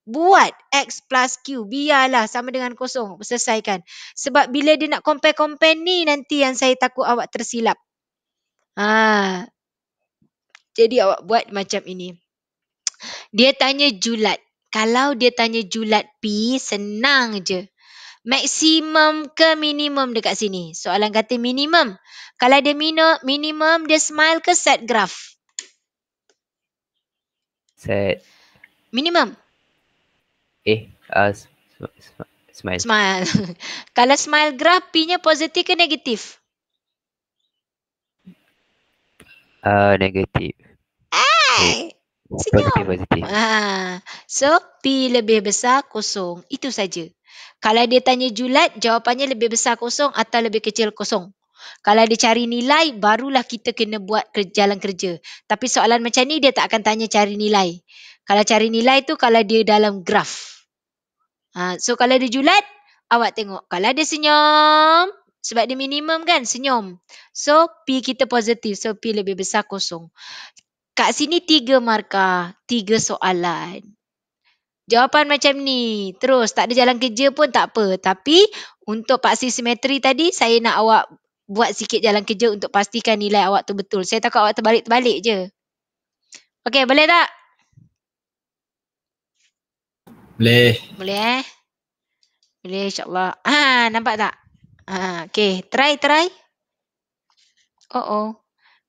Buat X plus Q. Biarlah sama dengan kosong. Selesaikan. Sebab bila dia nak compare ni, nanti yang saya takut awak tersilap. Jadi awak buat macam ini. Dia tanya julat. Kalau dia tanya julat P, senang je. Maksimum ke minimum dekat sini? Soalan kata minimum. Kalau dia minimum, dia smile ke set graph? Set. Minimum. Smile. Smile. Kalau smile graph, P-nya positif ke negatif? Negatif. Senyum. Positif. So, P lebih besar kosong. Itu saja. Kalau dia tanya julat, jawapannya lebih besar kosong atau lebih kecil kosong. Kalau dia cari nilai, barulah kita kena buat jalan kerja. Tapi soalan macam ni, dia tak akan tanya cari nilai. Kalau cari nilai tu, kalau dia dalam graf. So, kalau dia julat, awak tengok. Kalau dia senyum, sebab dia minimum kan, senyum. So, P kita positif. So, P lebih besar kosong. Kat sini 3 markah, 3 soalan. Jawapan macam ni. Terus, tak ada jalan kerja pun tak apa. Tapi, untuk paksi simetri tadi, saya nak awak buat sikit jalan kerja untuk pastikan nilai awak tu betul. Saya takut awak terbalik-terbalik je. Okey, boleh tak? Boleh. Boleh Boleh, insyaAllah. Nampak tak? Okey, try.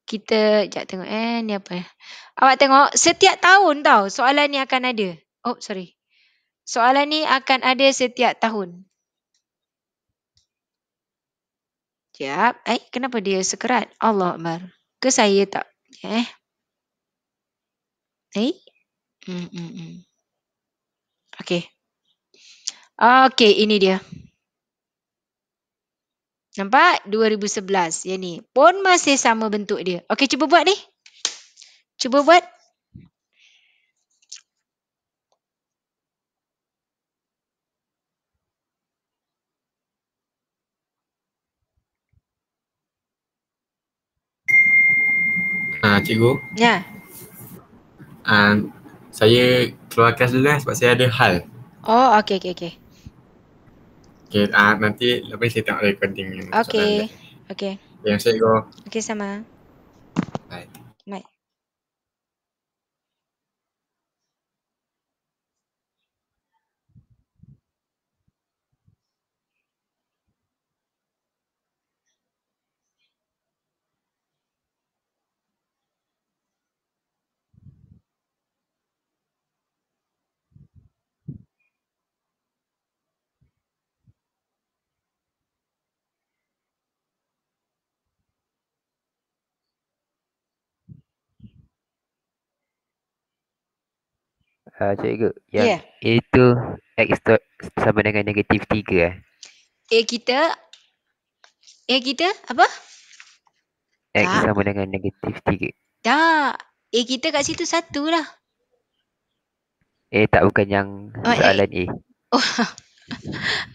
Kita, sekejap tengok ni apa. Awak tengok, setiap tahun tau soalan ni akan ada. Soalan ni akan ada setiap tahun. Sekejap. Kenapa dia sekerat? Allah Akbar. Ke saya tak? Okey. Okey, ini dia. Nampak? 2011. Yang ni. Pun masih sama bentuk dia. Okey, cuba buat ni. Cuba buat. Cikgu. Ya. Saya keluar kelas dulu sebab saya ada hal. Oh, okey. Okay, nanti lepas saya tengok recording yang Okey. Okey. Yang saya go. Okey, sama. Bye. Bye. Cikgu, Ya. yang itu X sama dengan negatif 3 A kita apa? X Tak. sama dengan negatif 3. Tak. A kita kat situ 1 lah. Tak, bukan yang soalan A. Oh.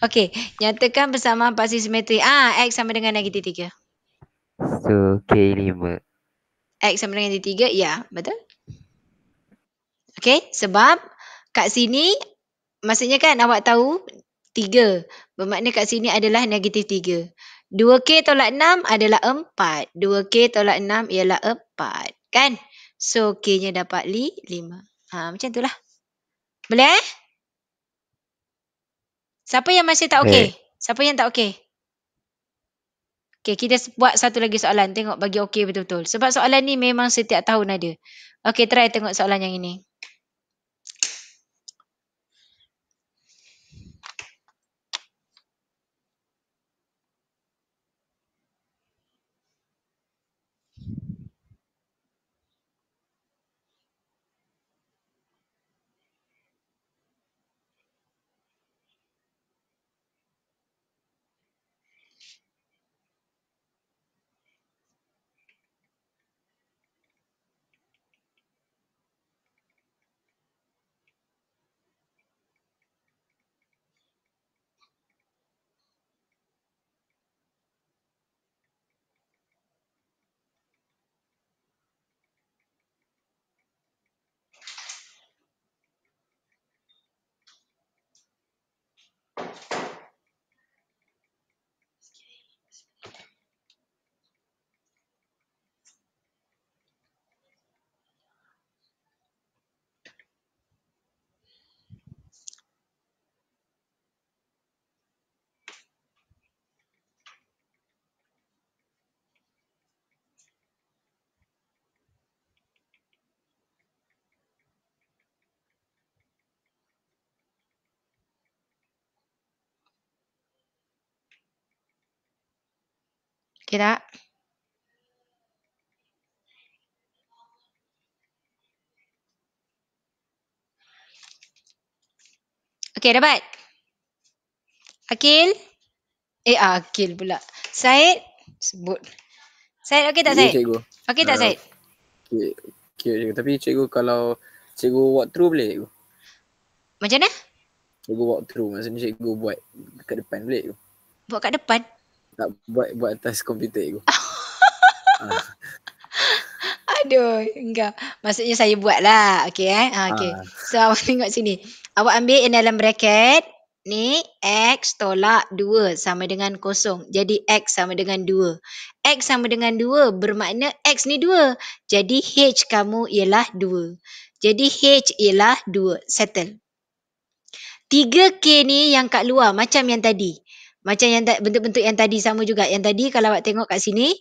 Okey, nyatakan persamaan pasti simetri. X sama dengan negatif 3. So, K5. X sama dengan negatif 3, ya, betul. Okey, sebab kat sini, maksudnya kan awak tahu 3. Bermakna kat sini adalah negatif 3. 2K tolak 6 adalah 4. 2K tolak 6 ialah 4. Kan? So, K-nya dapat 5. Macam itulah. Boleh? Siapa yang masih tak okey? Siapa yang tak okey? Okay, kita buat satu lagi soalan. Tengok bagi okey betul-betul. Sebab soalan ni memang setiap tahun ada. Okay, try tengok soalan yang ini. Okay tak? Okay, dapat? Akil? Akil pula. Syed? Sebut. Syed, okey tak Ya, Syed? cikgu. Okey tak Syed? Okay, cikgu. Tapi cikgu kalau cikgu walk through boleh cikgu? Macam mana? Cikgu walk through. Maksudnya cikgu buat kat depan boleh cikgu? Buat kat depan? Tak buat atas komputer cikgu. Aduh, enggak. Maksudnya saya buat lah. Okay, okay. So, awak tengok sini. Awak ambil yang dalam bracket. Ni, X tolak 2 sama dengan 0. Jadi, X sama dengan 2. X sama dengan 2 bermakna X ni 2. Jadi, H kamu ialah 2. Jadi, H ialah 2. Settle. 3K ni yang kat luar macam yang tadi. Macam yang bentuk-bentuk yang tadi sama juga. Yang tadi kalau awak tengok kat sini,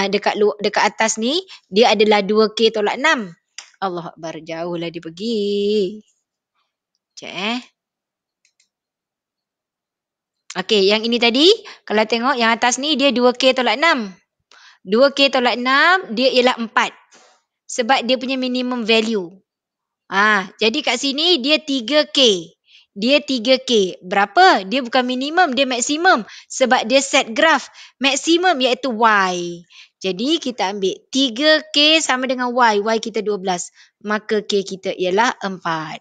dekat atas ni, dia adalah 2K tolak 6. Allah Akbar, jauh lah dia pergi. Sekejap Okey, yang ini tadi, kalau tengok yang atas ni, dia 2K tolak 6. 2K tolak 6, dia ialah 4. Sebab dia punya minimum value. Jadi kat sini, dia 3K. Dia 3K. Berapa? Dia bukan minimum, dia maksimum. Sebab dia set graph. Maksimum iaitu Y. Jadi kita ambil 3K sama dengan Y. Y kita 12. Maka K kita ialah 4.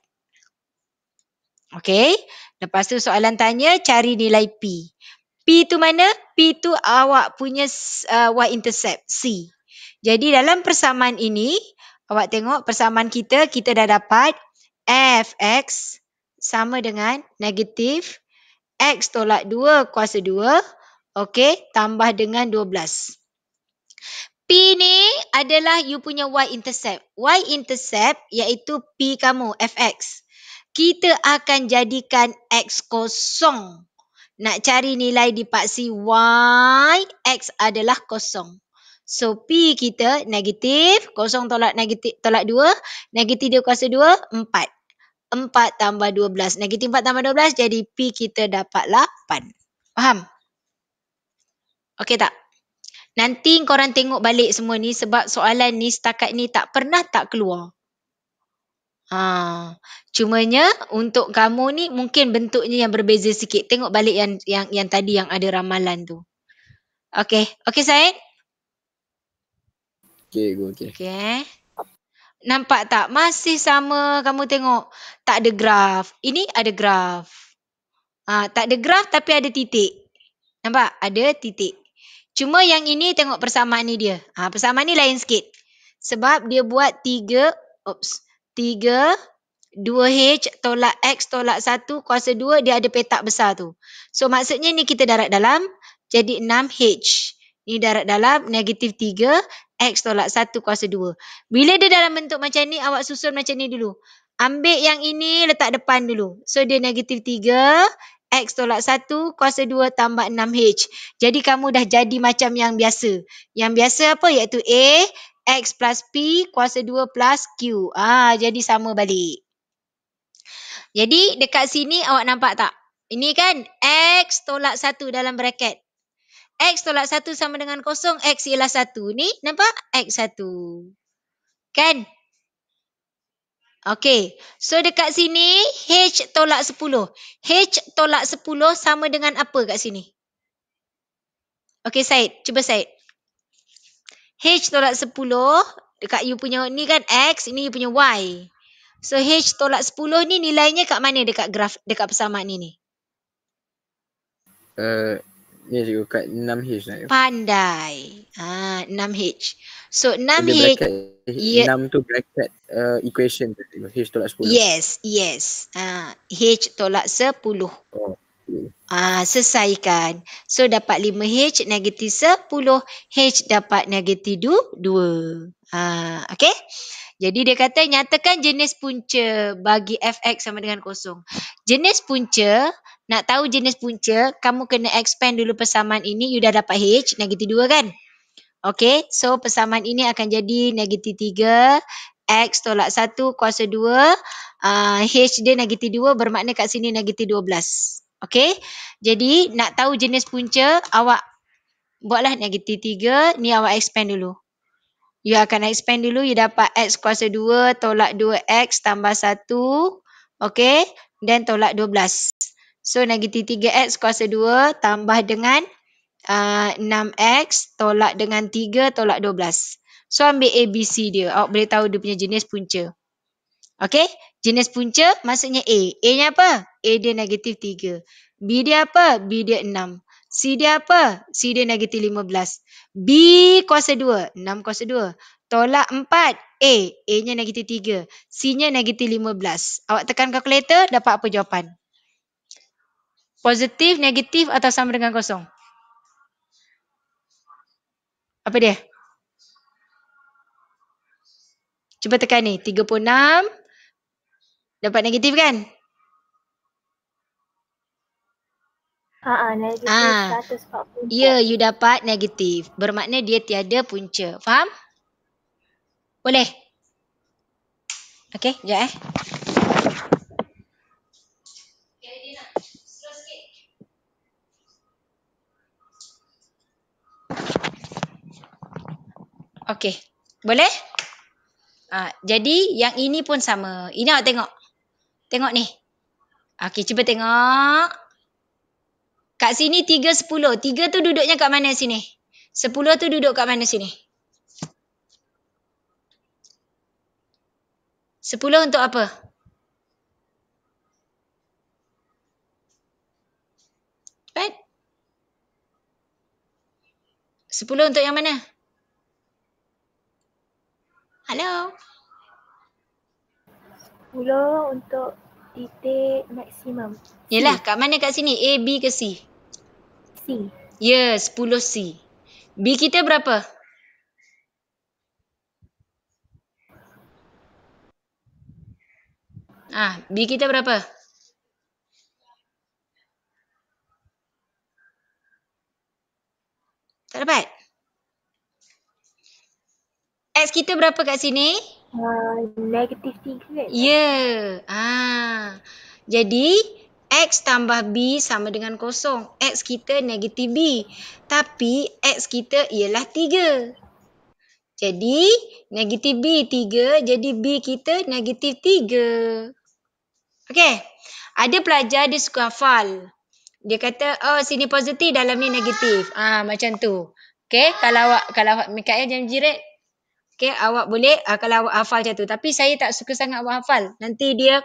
Okey. Lepas tu soalan tanya cari nilai P. P tu mana? P tu awak punya Y-intercept. C. Jadi dalam persamaan ini, awak tengok persamaan kita dah dapat Fx sama dengan negatif X tolak 2 kuasa 2. Okey, tambah dengan 12. P ni adalah you punya Y-intercept. Y-intercept iaitu P kamu, Fx. Kita akan jadikan X kosong. Nak cari nilai dipaksi Y, X adalah kosong. So, P kita negatif, kosong tolak 2, negatif 2 kuasa 2, 4. 4 tambah 12. Negatif 4 tambah 12, jadi P kita dapat 8. Faham? Okey tak? Nanti korang tengok balik semua ni sebab soalan ni setakat ni tak pernah tak keluar. Cumanya untuk kamu ni mungkin bentuknya yang berbeza sikit. Tengok balik yang tadi yang ada ramalan tu. Okey. Okey Said? Okay, go okay. Okey. Nampak tak? Masih sama kamu tengok. Tak ada graf. Ini ada graf. Tak ada graf tapi ada titik. Nampak? Ada titik. Cuma yang ini tengok persamaan ni dia. Persamaan ni lain sikit. Sebab dia buat 3, 2H tolak X tolak 1 kuasa 2 dia ada petak besar tu. So maksudnya ni kita darab dalam jadi 6H. Ni darab dalam negatif 3 X tolak 1 kuasa 2. Bila dia dalam bentuk macam ni awak susun macam ni dulu. Ambil yang ini letak depan dulu. So dia negatif 3 X tolak 1 kuasa 2 tambah 6H. Jadi kamu dah jadi macam yang biasa. Yang biasa apa? Iaitu A, X plus P kuasa 2 plus Q. Jadi sama balik. Jadi dekat sini awak nampak tak? Ini kan X tolak 1 dalam bracket. X tolak 1 sama dengan kosong. X ialah 1. Ni nampak? X1. Kan? Okey. So dekat sini H tolak 10. H tolak 10 sama dengan apa kat sini? Okey Said. Cuba Said. H tolak 10. Dekat you punya ni kan X. Ini you punya Y. So H tolak 10 ni nilainya kat mana dekat graf, dekat persamaan ni? Ni juga kat 6H nak. Pandai. 6H. So 6H. Bracket, 6 tu bracket equation tu. H tolak 10. Yes. H tolak 10. Oh. Selesaikan. So dapat 5H negatif 10. H dapat negatif 2. Okay. Jadi dia kata nyatakan jenis punca bagi Fx sama dengan kosong. Jenis punca, nak tahu jenis punca, kamu kena expand dulu persamaan ini. You dah dapat H negatif 2 kan? Okay. So persamaan ini akan jadi negatif 3. X tolak 1 kuasa 2. H dia negatif 2 bermakna kat sini negatif 12. Okay. Jadi nak tahu jenis punca, awak buatlah negatif 3. Ni awak expand dulu. You akan expand dulu. You dapat X kuasa 2 tolak 2X tambah 1. Okay. Dan tolak 12. So negatif 3X kuasa 2 tambah dengan 6X tolak dengan 3 tolak 12. So ambil ABC dia. Awak boleh tahu dia punya jenis punca. Okay. Jenis punca maksudnya A. A-nya apa? A dia negatif 3. B dia apa? B dia 6. C dia apa? C dia negatif 15. B kuasa 2. 6 kuasa 2. Tolak 4. A. A-nya negatif 3. C-nya negatif 15. Awak tekan kalkulator, dapat apa jawapan? Positif, negatif atau sama dengan kosong? Apa dia? Cuba tekan ni. 36. Dapat negatif kan? Negatif 144. Ya, you dapat negatif. Bermakna dia tiada punca. Faham? Boleh? Okey, sekejap Okey. Boleh? Jadi yang ini pun sama. Ini awak tengok. Tengok ni. Okey, cuba tengok. Kat sini 3, 10. 3 tu duduknya kat mana sini? 10 tu duduk kat mana sini? 10 untuk apa? Right? 10 untuk yang mana? Halo? 10 untuk titik maksimum. Yelah, kat mana kat sini? A, B ke C? C. Ya, 10C. B kita berapa? B kita berapa? Tak dapat? X kita berapa kat sini? Negatif 3 kan? Ya. Jadi, X tambah B sama dengan kosong. X kita negatif B. Tapi, X kita ialah 3. Jadi negatif B 3, jadi B kita negatif 3. Okey. Ada pelajar dia suka hafal. Dia kata, oh sini positif, dalam ni negatif. Macam tu. Okey, kalau awak Mikael jangan jirit. Okey, awak boleh kalau awak hafal macam tu. Tapi saya tak suka sangat awak hafal. Nanti dia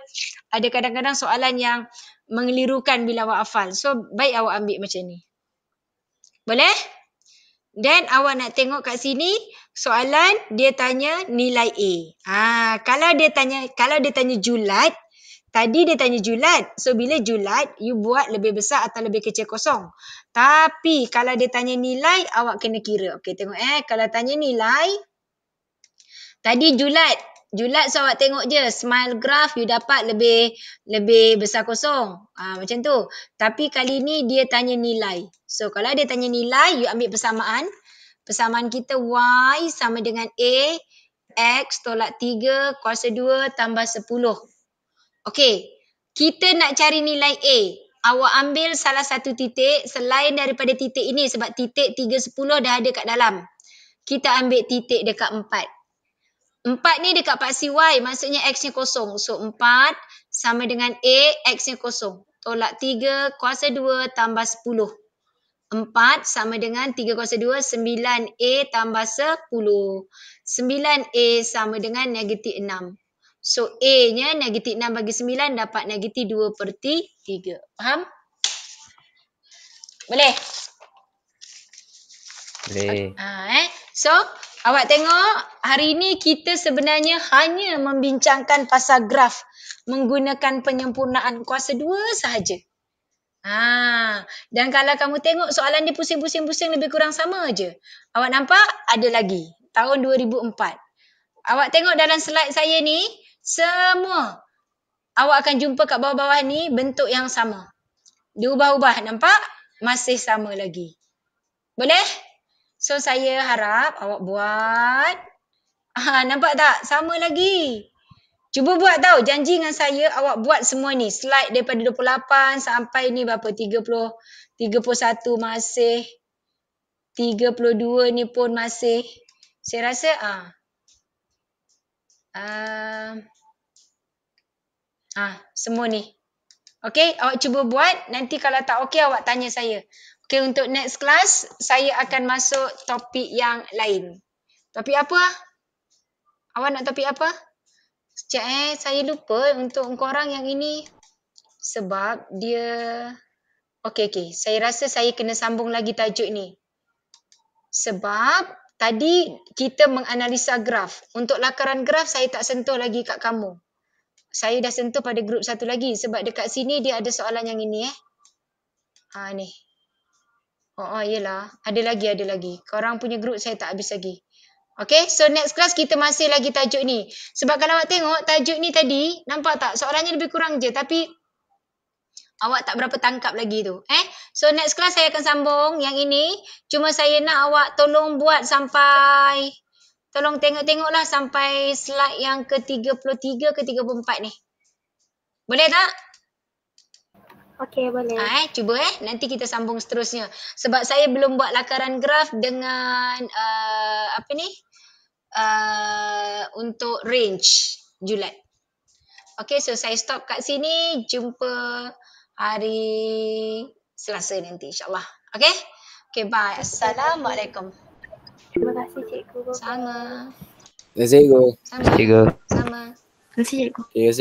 ada kadang-kadang soalan yang mengelirukan bila awak hafal. So, baik awak ambil macam ni. Boleh? Dan awak nak tengok kat sini, soalan dia tanya nilai A. Kalau dia tanya julat, tadi dia tanya julat. So, bila julat, you buat lebih besar atau lebih kecil kosong. Tapi, kalau dia tanya nilai, awak kena kira. Okey, tengok kalau tanya nilai, tadi julat. Julat, so awak tengok je. Smile graph, you dapat lebih besar kosong. Macam tu. Tapi kali ni dia tanya nilai. So, kalau dia tanya nilai, you ambil persamaan. Persamaan kita Y sama dengan A. X tolak 3 kuasa 2 tambah 10. Okey. Kita nak cari nilai A. Awak ambil salah satu titik selain daripada titik ini. Sebab titik 3, 10 dah ada kat dalam. Kita ambil titik dekat 4. 4 ni dekat paksi Y, maksudnya X-nya kosong. So, 4 sama dengan A, X-nya kosong. Tolak 3 kuasa 2 tambah 10. 4 sama dengan 3 kuasa 2, 9A tambah 10. 9A sama dengan negatif 6. So, A-nya negatif 6 bagi 9 dapat negatif 2/3. Faham? Boleh? Boleh. So, awak tengok hari ni kita sebenarnya hanya membincangkan pasal graf menggunakan penyempurnaan kuasa 2 sahaja. Dan kalau kamu tengok soalan dia pusing-pusing-pusing lebih kurang sama je. Awak nampak? Ada lagi. Tahun 2004. Awak tengok dalam slide saya ni, semua awak akan jumpa kat bawah-bawah ni bentuk yang sama. Dia ubah-ubah, nampak? Masih sama lagi. Boleh? So, saya harap awak buat. Nampak tak? Sama lagi. Cuba buat tau. Janji dengan saya awak buat semua ni. Slide daripada 28 sampai ni berapa? 30, 31 masih. 32 ni pun masih. Saya rasa semua ni. Okey, awak cuba buat. Nanti kalau tak okey awak tanya saya. Okey, untuk next class saya akan masuk topik yang lain. Topik apa? Awak nak topik apa? Sekejap saya lupa untuk korang yang ini. Sebab dia... Okey. Saya rasa saya kena sambung lagi tajuk ni. Sebab tadi kita menganalisa graf. Untuk lakaran graf saya tak sentuh lagi kat kamu. Saya dah sentuh pada grup satu lagi. Sebab dekat sini dia ada soalan yang ini ni. Yelah. Ada lagi. Korang punya grup saya tak habis lagi. Okay, so next class kita masih lagi tajuk ni. Sebab kalau awak tengok tajuk ni tadi, nampak tak? Soalannya lebih kurang je. Tapi awak tak berapa tangkap lagi tu. So next class saya akan sambung yang ini. Cuma saya nak awak tolong buat sampai... Tolong tengok-tengoklah sampai slide yang ke-33 ke-34 ni. Boleh tak? Okey, boleh. Cuba nanti kita sambung seterusnya. Sebab saya belum buat lakaran graf dengan untuk range julat. Okey, so saya stop kat sini. Jumpa hari Selasa nanti insya-Allah. Okey? Okey, bye. Assalamualaikum. Terima kasih cikgu. Sama. Terima kasih, cikgu. Sama. Cikgu. Sama. Terima kasih cikgu. Terima kasih.